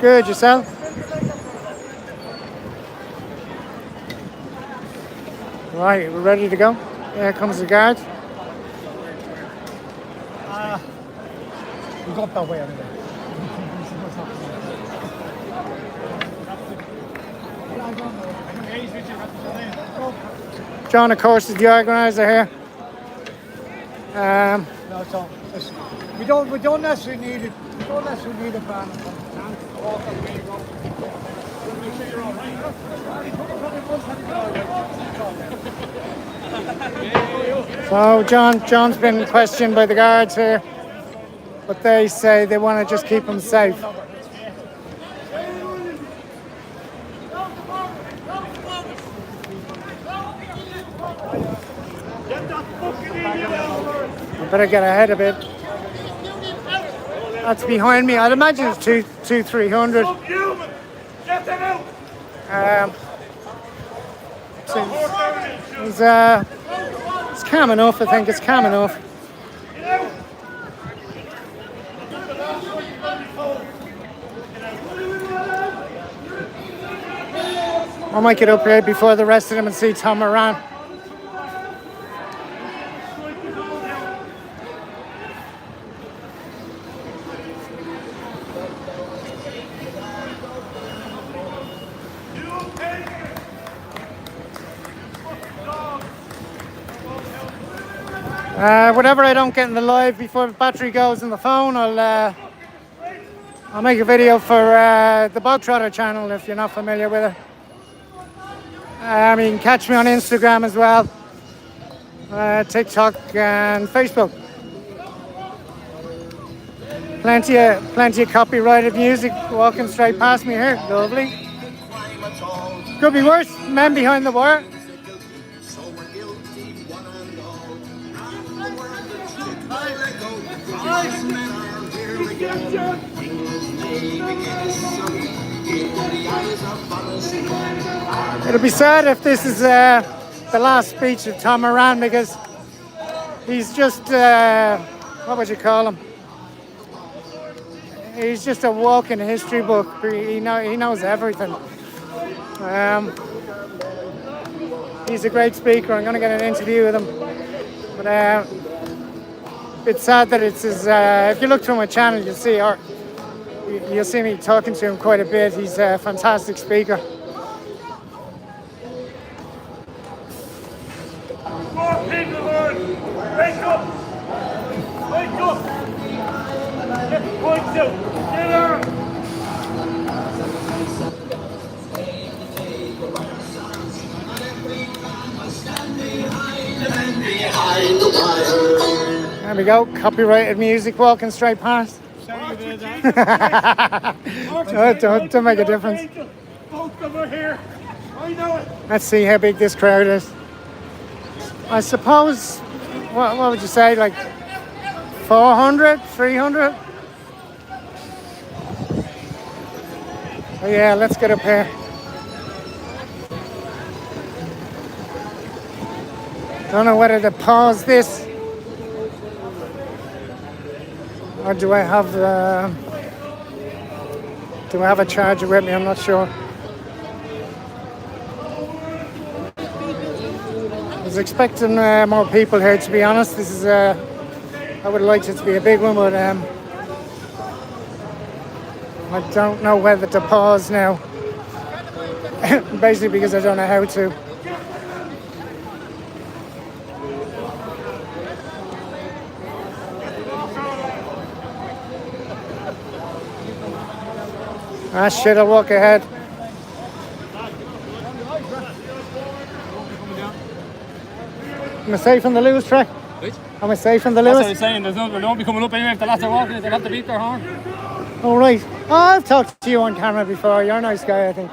Good, yourself? Right, we're ready to go. Here comes the guard. We'll go up that way anyway. John, of course, is the organizer here. No, so we don't necessarily need it. We don't necessarily need a ban. So John's been questioned by the guards here, but they say they want to just keep him safe. I better get ahead a bit. That's behind me. I'd imagine it's 300. Get them out. It's calm enough. I think it's calm enough. I might get up here before the rest of them and see Tom Moran. Whatever I don't get in the live before the battery goes in the phone, I'll make a video for the Bog Trotter channel if you're not familiar with it. You can catch me on Instagram as well, TikTok and Facebook. Plenty of copyrighted music walking straight past me here. Lovely. Could be worse. Men behind the wire. It'll be sad if this is the last speech of Tom Moran, because he's just, what would you call him? He's just a walking history book. He knows everything. He's a great speaker. I'm going to get an interview with him. But it's sad that it's his, if you look through my channel, you'll see You'll see me talking to him quite a bit. He's a fantastic speaker. More people, Lord! Wake up! Wake up! Get the points out! Get on! There we go, copyrighted music walking straight past. Don't make a difference. Both of them are here. I know it. Let's see how big this crowd is. I suppose, what would you say, like 400, 300? Oh yeah, let's get up here. Don't know whether to pause this or do I have a charger with me? I'm not sure. I was expecting more people here, to be honest. This is I would have liked it to be a big one, but I don't know whether to pause now. Basically because I don't know how to. Ah shit, I'll walk ahead. Am I safe on the Lewis track? Right. Am I safe on the That's what I'm Lewis? saying. They don't be coming up anyway if the lads are walking. They'll have to beat their horn. Oh right. Oh, I've talked to you on camera before. You're a nice guy, I think.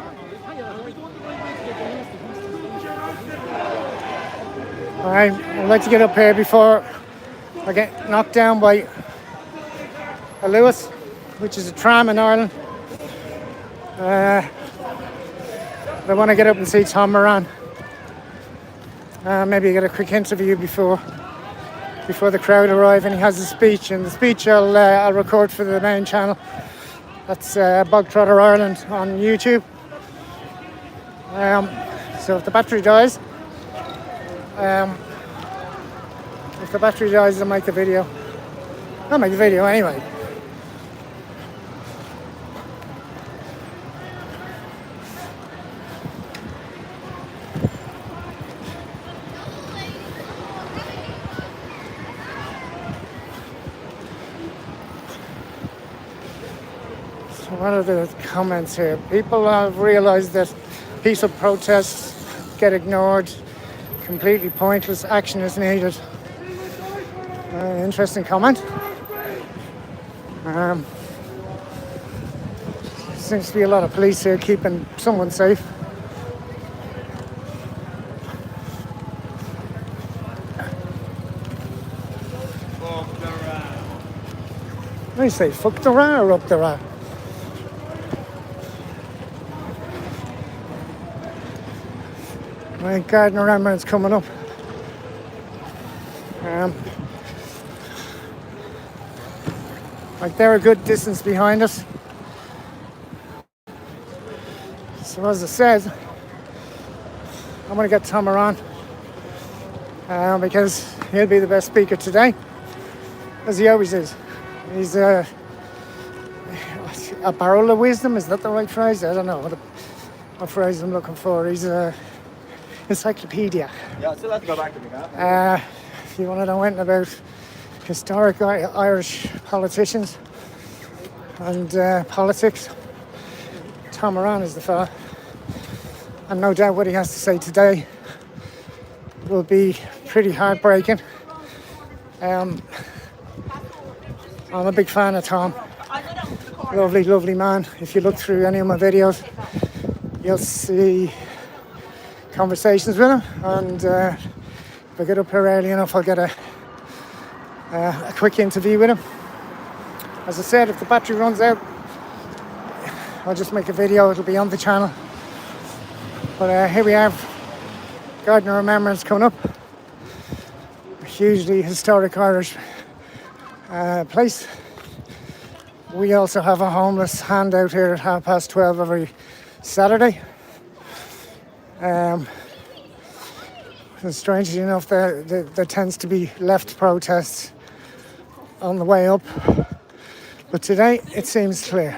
Alright, I'd like to get up here before I get knocked down by a Lewis, which is a tram in Ireland. I want to get up and see Tom Moran. Maybe get a quick interview before the crowd arrive and he has a speech. And the speech I'll record for the main channel. That's Bogtrotter Ireland on YouTube. So if the battery dies, I'll make the video. I'll make the video anyway. What are the comments here? People have realised that peaceful protests get ignored, completely pointless, action is needed. Interesting comment. Seems to be a lot of police here keeping someone safe. What do you say, fuck the ra or up the ra? My Gardner Ambulance coming up. Like they're a good distance behind us. So as I said, I'm going to get Tom Moran because he'll be the best speaker today, as he always is. He's a barrel of wisdom. Is that the right phrase? I don't know what phrase I'm looking for. He's a encyclopedia. Yeah, I still have to go back to the car. If you want to know anything about historic Irish politicians and politics, Tom Moran is the fella. And no doubt what he has to say today will be pretty heartbreaking. I'm a big fan of Tom. Lovely, lovely man. If you look through any of my videos, you'll see conversations with him, and if I get up here early enough I'll get a quick interview with him. As I said, if the battery runs out I'll just make a video, it'll be on the channel. But here we have Gardner Remembrance coming up, a hugely historic Irish place. We also have a homeless handout here at 12:30 every Saturday. And strangely enough, there tends to be left protests on the way up. But today it seems clear.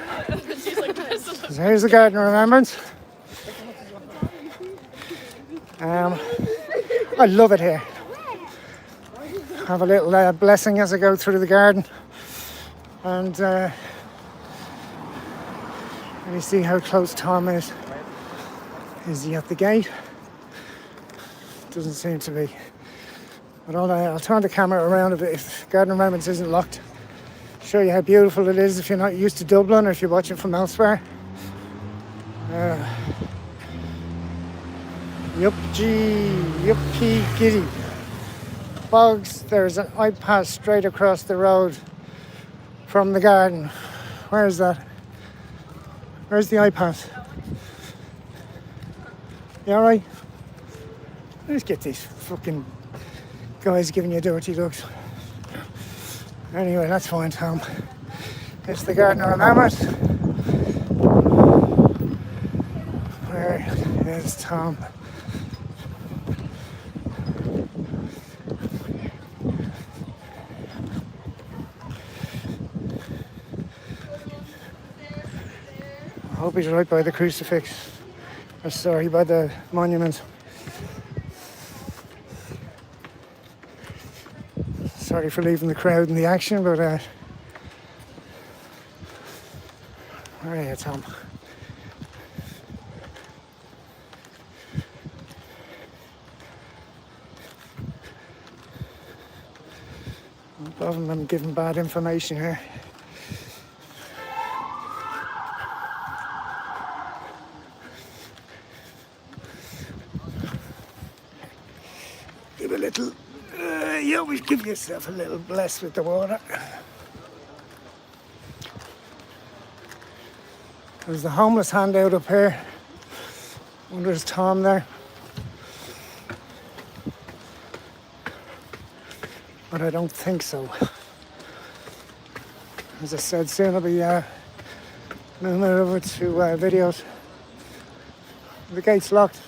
So here's the Garden of Remembrance. I love it here. Have a little blessing as I go through the garden. And let me see how close Tom is. Is he at the gate? Doesn't seem to be. But I'll turn the camera around a bit if Garden of Remembrance isn't locked. Show you how beautiful it is if you're not used to Dublin or if you're watching from elsewhere. Yuppie giddy. Bogs, there's an iPass straight across the road from the garden. Where is that? Where's the iPass? You alright? Let's get these fucking guys giving you dirty looks. Anyway, that's fine, Tom. It's the Garden of Remembrance. Where is Tom? I hope he's right by the crucifix. Or sorry, by the monument. Sorry for leaving the crowd in the action, but where are you, Tom? Above him, I'm giving bad information here. Give a little. You always give yourself a little bless with the water. There's the homeless handout up here. Wonder there's Tom there. But I don't think so. As I said, soon I'll be moving over to videos. The gate's locked.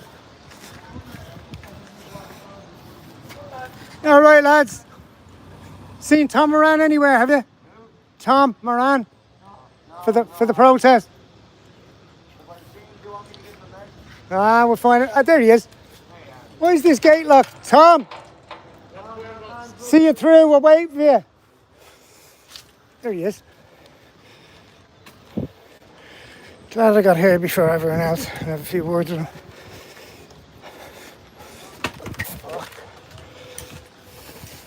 All right, lads. Seen Tom Moran anywhere, have you? Tom Moran? For the protest? We'll find it. There he is. Why is this gate locked? Tom! See you through, we'll wait for you. There he is. Glad I got here before everyone else and have a few words with him.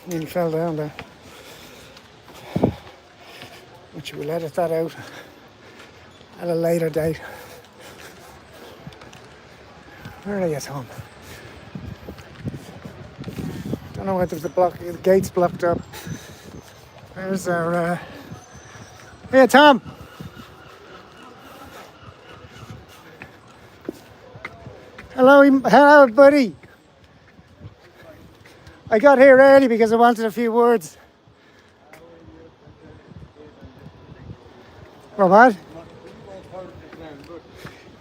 Nearly fell down there. Which we'll edit that out at a later date. Where are you, Tom? Don't know whether the gate's blocked up. There's our hey, Tom. Hello, buddy. I got here early because I wanted a few words. Well, what?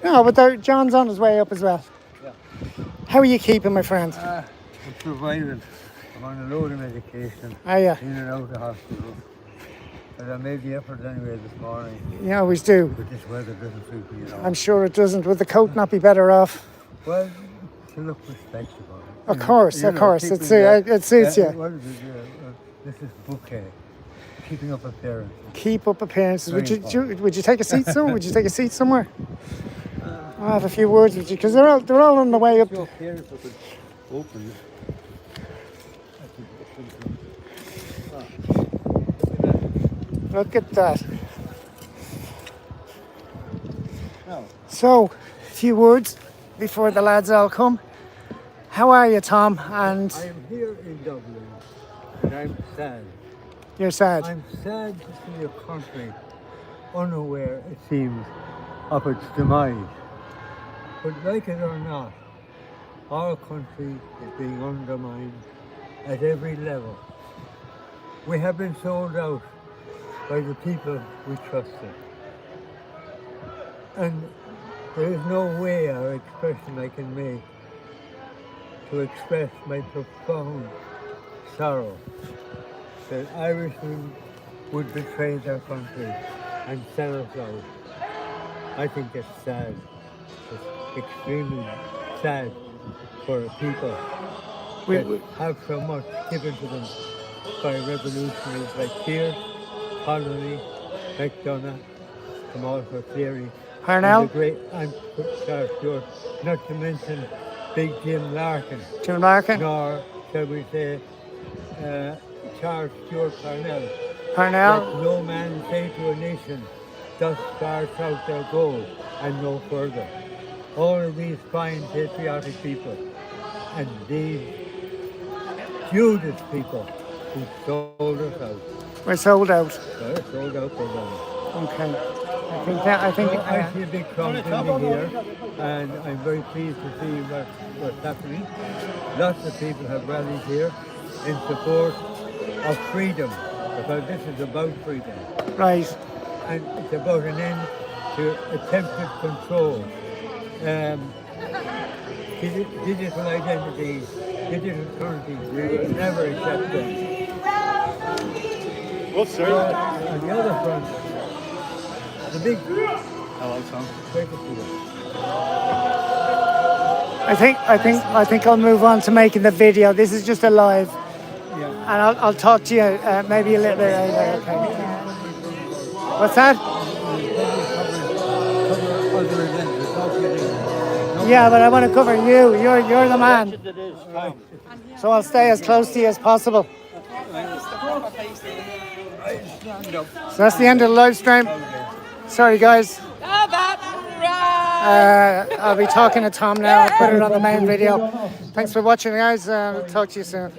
No, but John's on his way up as well. Yeah. How are you keeping, my friend? I'm surviving. I'm on a load of medication. Are you? In and out of the hospital. But I made the effort anyway this morning. You always do. But this weather doesn't suit me at all. I'm sure it doesn't. Would the coat not be better off? Well, to look respectable. Of course. It suits you. What is it? This is bouquet. Keeping up appearance. Keep up appearances. Would you take a seat somewhere? Would you take a seat somewhere? I'll have a few words with you because they're all on the way up. Your appearance I could open. Look at that. So, a few words before the lads all come. How are you, Tom? And I am here in Dublin, and I'm sad. You're sad? I'm sad to see a country unaware, it seems, of its demise. But like it or not, our country is being undermined at every level. We have been sold out by the people we trusted. And there is no way or expression I can make to express my profound sorrow that Irishmen would betray their country and sell us out. I think it's sad. It's extremely sad for people that have so much given to them by revolutionaries like Keir, Connolly, McDonough, Tomaso Cleary, Parnell? and the great and Charles Stewart, not to mention Big Jim Larkin. Jim Larkin? Nor, shall we say, Charles Stewart Parnell. Parnell? Let no man say to a nation, thus far south their goal, and no further. All of these fine patriotic people, and these Judas people who sold us out. We're sold out. They're sold out for them. Okay. I think. I see a big crowd building here, and I'm very pleased to see what's happening. Lots of people have rallied here in support of freedom, because this is about freedom. Right. And it's about an end to attempted control. Digital identities, digital currencies, we will never accept them. What's sir? On the other front, the big... Hello, Tom. Great to see you. I think I'll move on to making the video. This is just a live, Yeah. and I'll talk to you maybe a little bit later. Okay. What's that? Yeah, but I want to cover you. You're the man. So I'll stay as close to you as possible. So that's the end of the live stream. Sorry, guys. I'll be talking to Tom now. I'll put it on the main video. Thanks for watching, guys. Talk to you soon.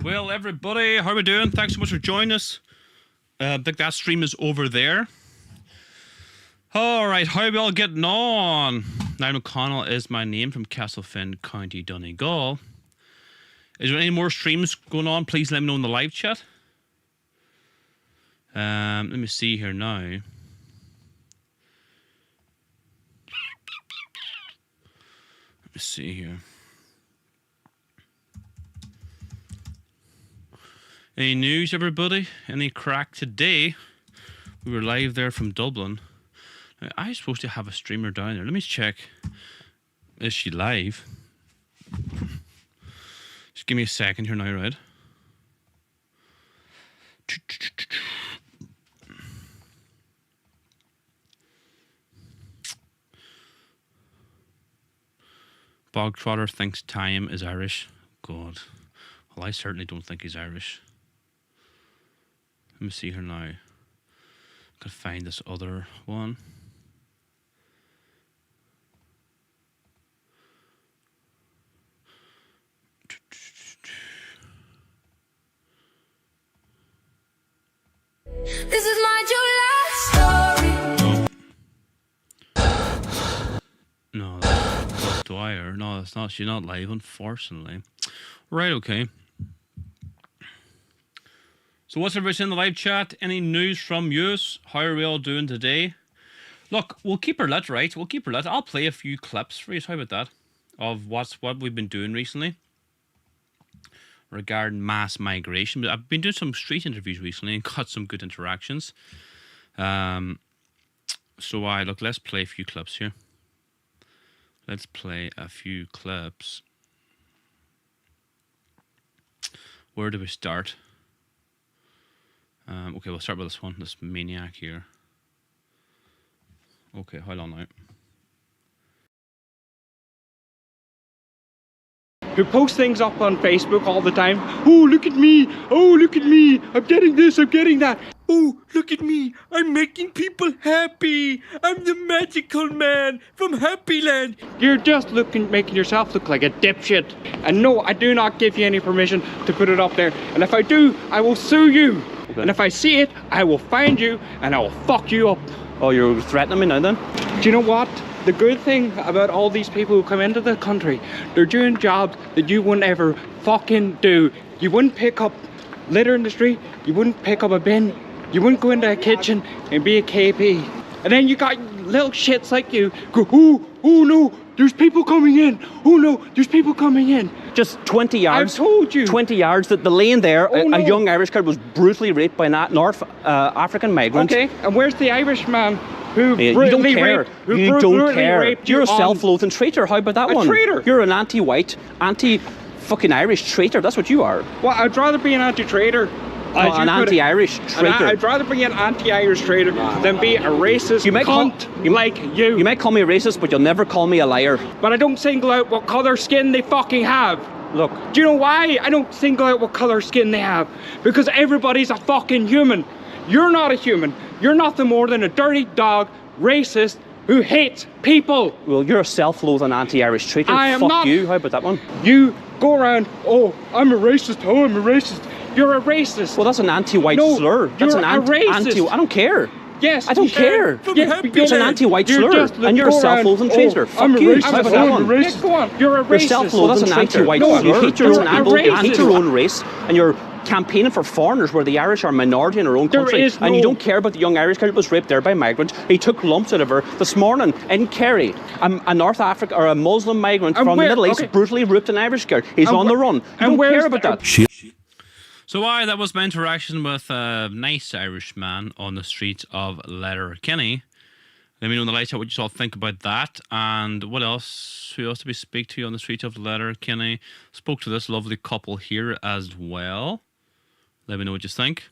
Well, everybody, how are we doing? Thanks so much for joining us. I think that stream is over there. All right, how are we all getting on? Niall O'Connell is my name from Castlefin, County Donegal. Is there any more streams going on? Please let me know in the live chat. Let me see here now. Let me see here. Any news, everybody? Any crack today? We were live there from Dublin. Now, I'm supposed to have a streamer down there. Let me check. Is she live? Just give me a second here now, right? Bogtrotter thinks time is Irish. God. Well, I certainly don't think he's Irish. Let me see here now. I could find this other one. This is my July story. No, that's Dwyer. No, that's not. She's not live, unfortunately. Right, okay. So what's everybody saying in the live chat? Any news from yous? How are we all doing today? Look, we'll keep her lit, right? We'll keep her lit. I'll play a few clips for you. How about that? Of what we've been doing recently regarding mass migration. But I've been doing some street interviews recently and got some good interactions. Let's play a few clips here. Let's play a few clips. Where do we start? Okay, we'll start with this one. This maniac here. Okay, hold on now. Who post things up on Facebook all the time. Oh, look at me. Oh, look at me. I'm getting this. I'm getting that. Oh, look at me. I'm making people happy. I'm the magical man from Happy Land. You're just making yourself look like a dipshit. And no, I do not give you any permission to put it up there. And if I do, I will sue you. Okay. And if I see it, I will find you and I will fuck you up. Oh, you're threatening me now then? Do you know what? The good thing about all these people who come into the country, they're doing jobs that you wouldn't ever fucking do. You wouldn't pick up litter in the street, you wouldn't pick up a bin, you wouldn't go into a kitchen and be a KP. And then you got little shits like you go, oh no, there's people coming in. Oh no, there's people coming in. Just 20 yards. I've told you. 20 yards. The lane there, a young Irish girl was brutally raped by a North African migrant. Okay, and where's the Irishman who you don't care. You don't care. Raped You're you a self-loathing traitor. How about that one? A traitor? You're an anti-white, anti-fucking Irish traitor. That's what you are. Well, I'd rather be an anti-traitor. An anti-Irish traitor. I'd rather be an anti-Irish traitor than be a racist cunt like you. You might call me a racist, but you'll never call me a liar. But I don't single out what colour skin they fucking have. Look. Do you know why I don't single out what colour skin they have? Because everybody's a fucking human. You're not a human. You're nothing more than a dirty dog, racist, who hates people. Well, you're a self-loathing anti-Irish traitor. I am Fuck not. you. How about that one? You go around, oh, I'm a racist. Oh, I'm a racist. You're a racist. Well, that's an anti-white slur. That's you're an a racist. I don't care. Yes, I don't care. Yes, it's an anti-white slur, and you're a self-loathing traitor. Fuck you. How about that one? Yes, go on. You're a racist. You're self-loathing that's an anti-white slur. You hate your own people, you hate your own race, and you're campaigning for foreigners where the Irish are a minority in our own country, and you don't care about the young Irish girl who was raped there by migrants. He took lumps out of her this morning in Kerry. A North Africa or a Muslim migrant from the Middle East brutally raped an Irish girl. He's on the run. You don't care about that. So that was my interaction with a nice Irish man on the streets of Letterkenny. Let me know in the live chat what you all think about that. And what else? Who else did we speak to on the streets of Letterkenny? Spoke to this lovely couple here as well. Let me know what you think.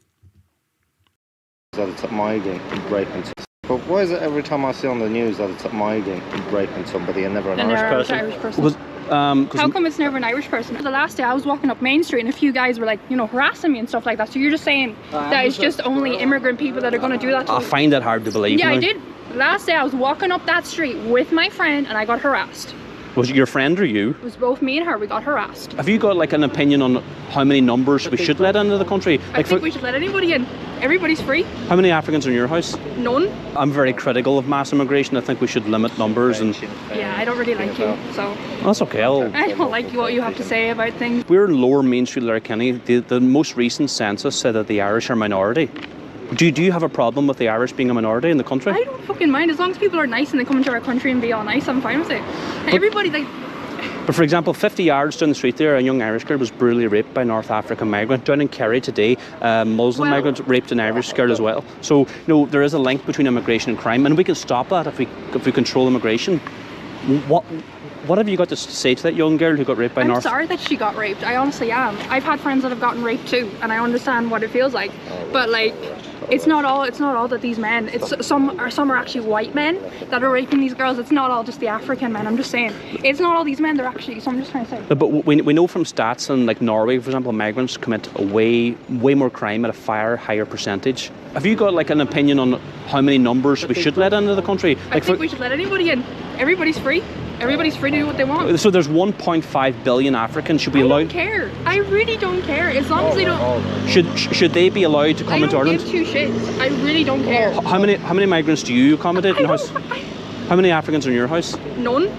That it's migrant raping. But why is it every time I see on the news that it's migrant raping somebody and never an Irish person? How come it's never an Irish person? The last day I was walking up Main Street and a few guys were like, harassing me and stuff like that. So you're just saying that it's just only immigrant people that are going to do that to I find that hard to believe. Yeah, I did. Last day I was walking up that street with my friend and I got harassed. Was it your friend or you? It was both me and her. We got harassed. Have you got like an opinion on how many numbers we should let into the country? I think we should let anybody in. Everybody's free. How many Africans are in your house? None. I'm very critical of mass immigration. I think we should limit numbers. And yeah, I don't really like you, so. That's okay. I don't like what you have to say about things. We're in Lower Main Street, Letterkenny. The most recent census said that the Irish are a minority. Do you have a problem with the Irish being a minority in the country? I don't fucking mind. As long as people are nice and they come into our country and be all nice, I'm fine with it. Everybody, like... But for example, 50 yards down the street there, a young Irish girl was brutally raped by a North African migrant. Down in Kerry today, a Muslim migrant raped an Irish girl as well. So, there is a link between immigration and crime, and we can stop that if we control immigration. What have you got to say to that young girl who got raped by I'm sorry that she got raped. I honestly am. I've had friends that have gotten raped too, and I understand what it feels like. But like, it's not all that these men. It's some are actually white men that are raping these girls. It's not all just the African men. I'm just saying, it's not all these men. They're actually. So I'm just trying to say. But we know from stats in like Norway, for example, migrants commit a way more crime at a far higher percentage. Have you got like an opinion on how many numbers we should let into the country? I think we should let anybody in. Everybody's free. Everybody's free to do what they want. So there's 1.5 billion Africans. Should be allowed? I don't care. I really don't care. As long as they don't. Should they be allowed to come into Ireland? I don't give two shits. I really don't care. How many migrants do you accommodate in your house? How many Africans are in your house? None.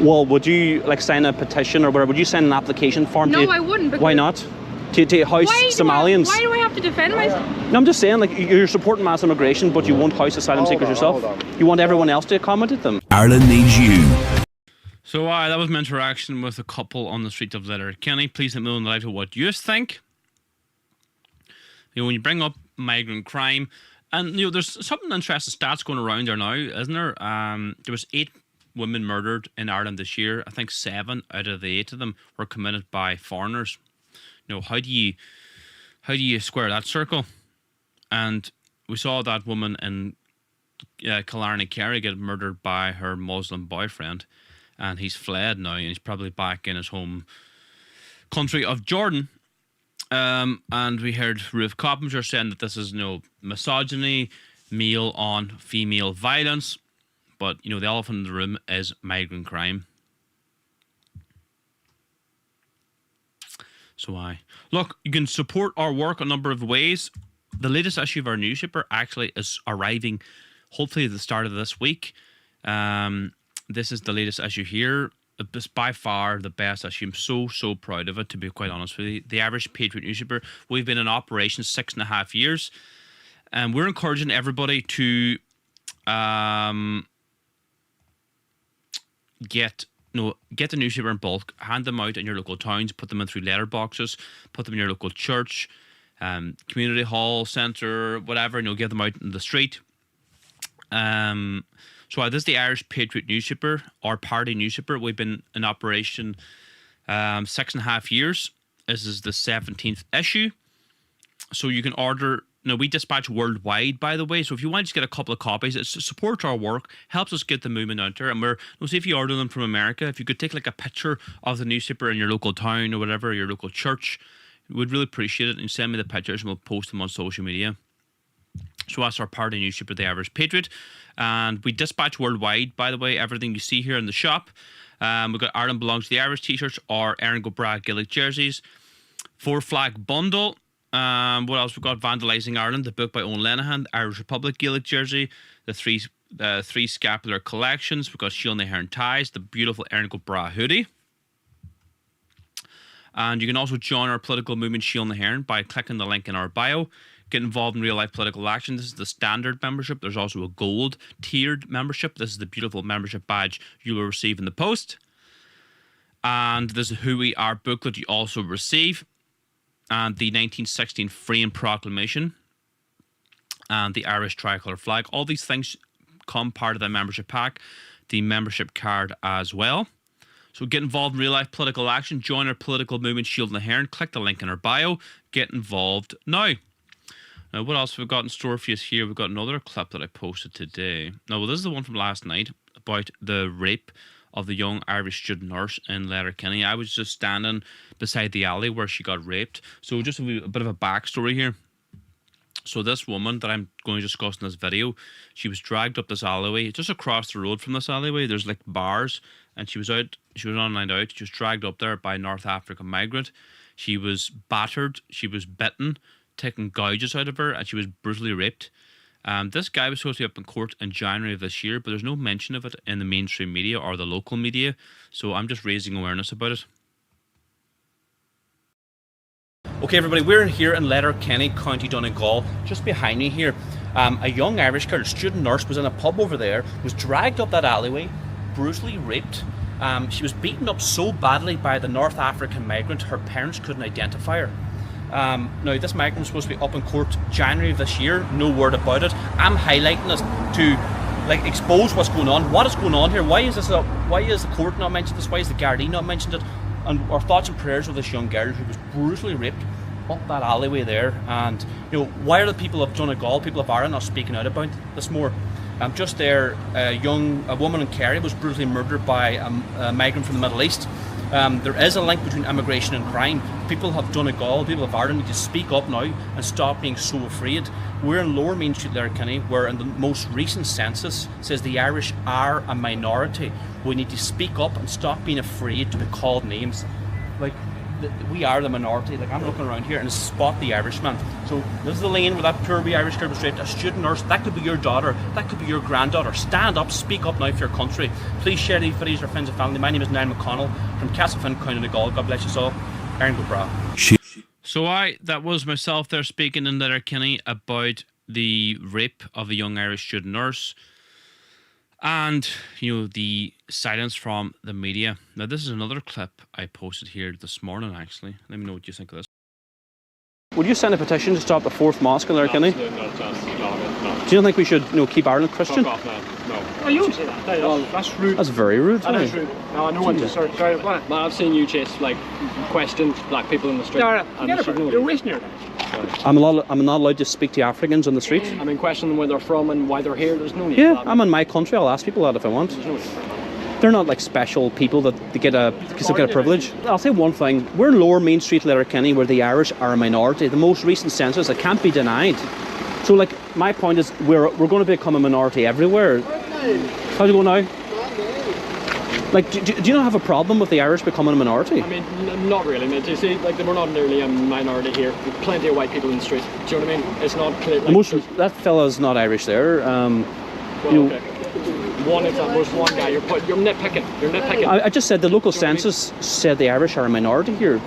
Well, would you like sign a petition or whatever? Would you sign an application form? No, I wouldn't. Why not? To house Somalians? Why do I have to defend myself? No, I'm just saying, like, you're supporting mass immigration, but you won't house asylum seekers yourself. You want everyone else to accommodate them. Ireland needs you. So that was my interaction with a couple on the street of Letterkenny. Please let me know in the live what you think. When you bring up migrant crime, and there's something interesting stats going around there now, isn't there? There was 8 women murdered in Ireland this year. I think 7 out of the 8 of them were committed by foreigners. How do you square that circle? And we saw that woman in Killarney, Kerry get murdered by her Muslim boyfriend, and he's fled now, and he's probably back in his home country of Jordan. And we heard Ruth Coppinger saying that this is misogyny, male on female violence, but the elephant in the room is migrant crime. So look, you can support our work a number of ways. The latest issue of our newspaper actually is arriving hopefully at the start of this week. This is the latest issue here. It's by far the best issue. I'm so proud of it, to be quite honest with you. The Irish Patriot newspaper. We've been in operation 6.5 years, and we're encouraging everybody to get the newspaper in bulk, hand them out in your local towns, put them in through letter boxes, put them in your local church, community hall, centre, whatever, give them out in the street. So this is the Irish Patriot newspaper, our party newspaper. We've been in operation 6.5 years. This is the 17th issue. So you can order. We dispatch worldwide, by the way. So if you want to just get a couple of copies, it supports our work, helps us get the movement out there. And see if you order them from America, if you could take like a picture of the newspaper in your local town or whatever, your local church, we'd really appreciate it. And send me the pictures and we'll post them on social media. So that's our party newspaper, the Irish Patriot. And we dispatch worldwide, by the way, everything you see here in the shop. We've got Ireland Belongs to the Irish t-shirts, or Erin Go Bragh Gaelic jerseys, 4 flag bundle. What else? We've got Vandalising Ireland, the book by Owen Lenihan, the Irish Republic Gaelic jersey, the three scapular collections. We've got Shield na HÉireann ties, the beautiful Erin Go Bragh hoodie. And you can also join our political movement, Shield na HÉireann, by clicking the link in our bio. Get involved in real-life political action. This is the standard membership. There's also a gold tiered membership. This is the beautiful membership badge you will receive in the post. And this is Who We Are booklet you also receive. And the 1916 Freeing Proclamation. And the Irish tricolour flag. All these things come part of the membership pack. The membership card as well. So get involved in real-life political action. Join our political movement, Shield na HÉireann. Click the link in our bio. Get involved now. Now, what else have we got in store for you here? We've got another clip that I posted today. Now, this is the one from last night about the rape of the young Irish student nurse in Letterkenny. I was just standing beside the alley where she got raped. So just a bit of a backstory here. So this woman that I'm going to discuss in this video, she was dragged up this alleyway, just across the road from this alleyway. There's like bars, and she was on a night out. She was dragged up there by a North African migrant. She was battered. She was bitten, taking gouges out of her, and she was brutally raped. This guy was supposed to be up in court in January of this year, but there's no mention of it in the mainstream media or the local media, so I'm just raising awareness about it. Okay, everybody, we're here in Letterkenny, County Donegal. Just behind me here, a young Irish girl, student nurse, was in a pub over there, was dragged up that alleyway, brutally raped. She was beaten up so badly by the North African migrant, her parents couldn't identify her. Now, this migrant was supposed to be up in court January of this year. No word about it. I'm highlighting this to expose what's going on. What is going on here? Why is the court not mentioned this? Why is the Gardaí not mentioned it? And our thoughts and prayers with this young girl who was brutally raped up that alleyway there. And why are the people of Donegal, people of Ireland, not speaking out about this more? Just there, a woman in Kerry was brutally murdered by a migrant from the Middle East. There is a link between immigration and crime. People of Donegal, people of Ireland need to speak up now and stop being so afraid. We're in Lower Main Street, Letterkenny, where in the most recent census says the Irish are a minority. We need to speak up and stop being afraid to be called names. We are the minority. I'm looking around here and spot the Irishman. So this is the lane where that poor wee Irish girl was raped. A student nurse, that could be your daughter, that could be your granddaughter. Stand up, speak up now for your country. Please share these videos with your friends and family. My name is Niall McConnell from Castlefin, County Donegal. God bless you all. Erin Go Bragh. So that was myself there speaking in Letterkenny about the rape of a young Irish student nurse. And, the silence from the media. Now, this is another clip I posted here this morning, actually. Let me know what you think of this. Would you send a petition to stop the 4th mosque in Letterkenny? Absolutely not a chance. No. Do you think we should, keep Ireland Christian? Fuck off, no. Oh, you say that? Well, that's rude. That's very rude. That is rude. No, no one. Sorry. Man, I've seen you chase, question black people in the street. You're wasting your time. I'm not allowed to speak to Africans on the street. I mean, question them where they're from and why they're here. There's no need for Yeah, that. I'm in my country. I'll ask people that if I want. There's no need for that. They're not like special people that they get a privilege. I'll say one thing: we're Lower Main Street, Letterkenny, where the Irish are a minority. The most recent census, it can't be denied. So, like, my point is, we're going to become a minority everywhere. How's it going now? Like, do you not have a problem with the Irish becoming a minority? I mean, not really, mate. You see, like, we're not nearly a minority here. There's plenty of white people in the street. Do you know what I mean? It's not clear. Like, that fella's not Irish there. Well, okay. One is at most one guy. You're nitpicking. You're nitpicking. I just said the local census said the Irish are a minority here.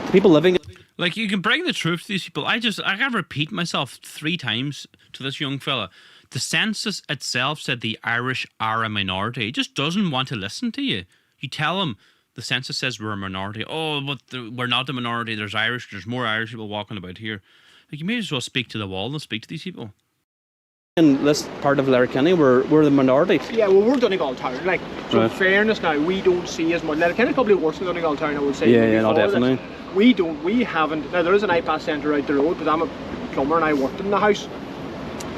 The people living. Like, you can bring the truth to these people. I gotta repeat myself 3 times to this young fella. The census itself said the Irish are a minority. He just doesn't want to listen to you. You tell him the census says we're a minority. Oh, but we're not a minority. There's more Irish people walking about here. Like, you may as well speak to the wall than speak to these people. In this part of Letterkenny, we're the minority. Yeah, well, we're Donegal Town. Like, so Right. in fairness now, we don't see as much. Letterkenny's probably worse than Donegal Town, I would say. Yeah, no, definitely. We haven't. Now, there is an iPass centre out the road, but I'm a plumber and I worked in the house.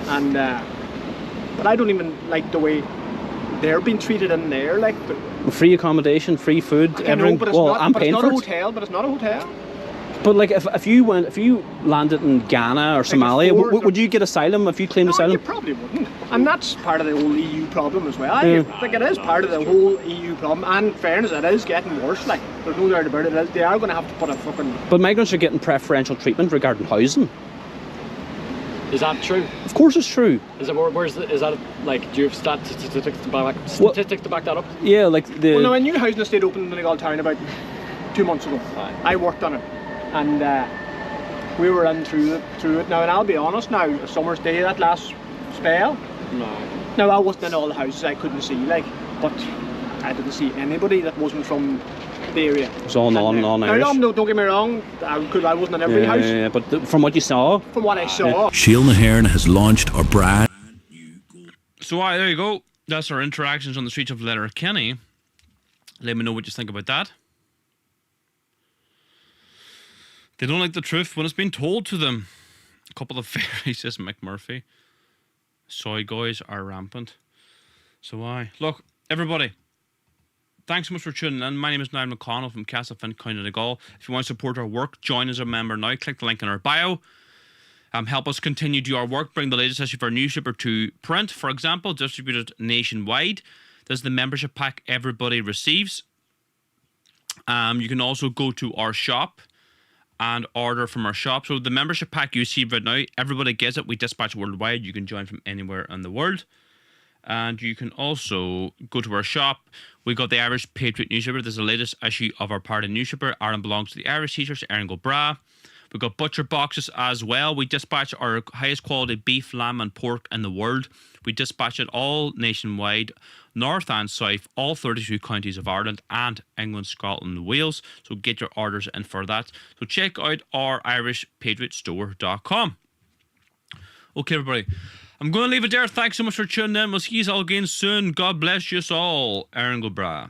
And, but I don't even like the way they're being treated in there. Like, Free accommodation, free food, everything. But it's Well, not, I'm but it's paying not for a it. hotel. But it's not a hotel. But like, if you landed in Ghana or Somalia, would you get asylum if you claimed asylum? You probably wouldn't. And that's part of the whole EU problem as well. Yeah. I think it is part of the whole EU problem. And in fairness, it is getting worse. Like, there's no doubt about it. They are going to have to put a fucking. But migrants are getting preferential treatment regarding housing. Is that true? Of course, it's true. Is that like? Do you have statistics to back that up? Yeah, like the. Well, no, a new housing estate opened in Donegal Town about 2 months ago. I worked on it, and we were in through it now. And I'll be honest now, a summer's day that last spell. No. Now, I wasn't in all the houses. I couldn't see, like, but I didn't see anybody that wasn't from the area. It's all non-Irish. No, don't get me wrong. I wasn't in every house. Yeah, but from what you saw. From what I saw. Shiel Nahairn has launched our brand. So there you go. That's our interactions on the streets of Letterkenny. Let me know what you think about that. They don't like the truth when it's been told to them. A couple of fairies, says McMurphy. Soy guys are rampant. So look, everybody. Thanks so much for tuning in. My name is Niall McConnell from Castlefin, County Donegal. If you want to support our work, join as a member now. Click the link in our bio. Help us continue to do our work. Bring the latest issue of our newspaper to print, for example, distributed nationwide. This is the membership pack everybody receives. You can also go to our shop and order from our shop. So the membership pack you see right now, everybody gets it. We dispatch worldwide. You can join from anywhere in the world. And you can also go to our shop. We got the Irish Patriot newspaper. This is the latest issue of our party newspaper. Ireland belongs to the Irish t-shirts, Erin go bra. We've got butcher boxes as well. We dispatch our highest quality beef, lamb and pork in the world. We dispatch it all nationwide, north and south, all 32 counties of Ireland and England, Scotland and Wales. So get your orders in for that. So check out our irishpatriotstore.com. Okay, everybody. I'm going to leave it there. Thanks so much for tuning in. We'll see you all again soon. God bless you all. Erin go bra.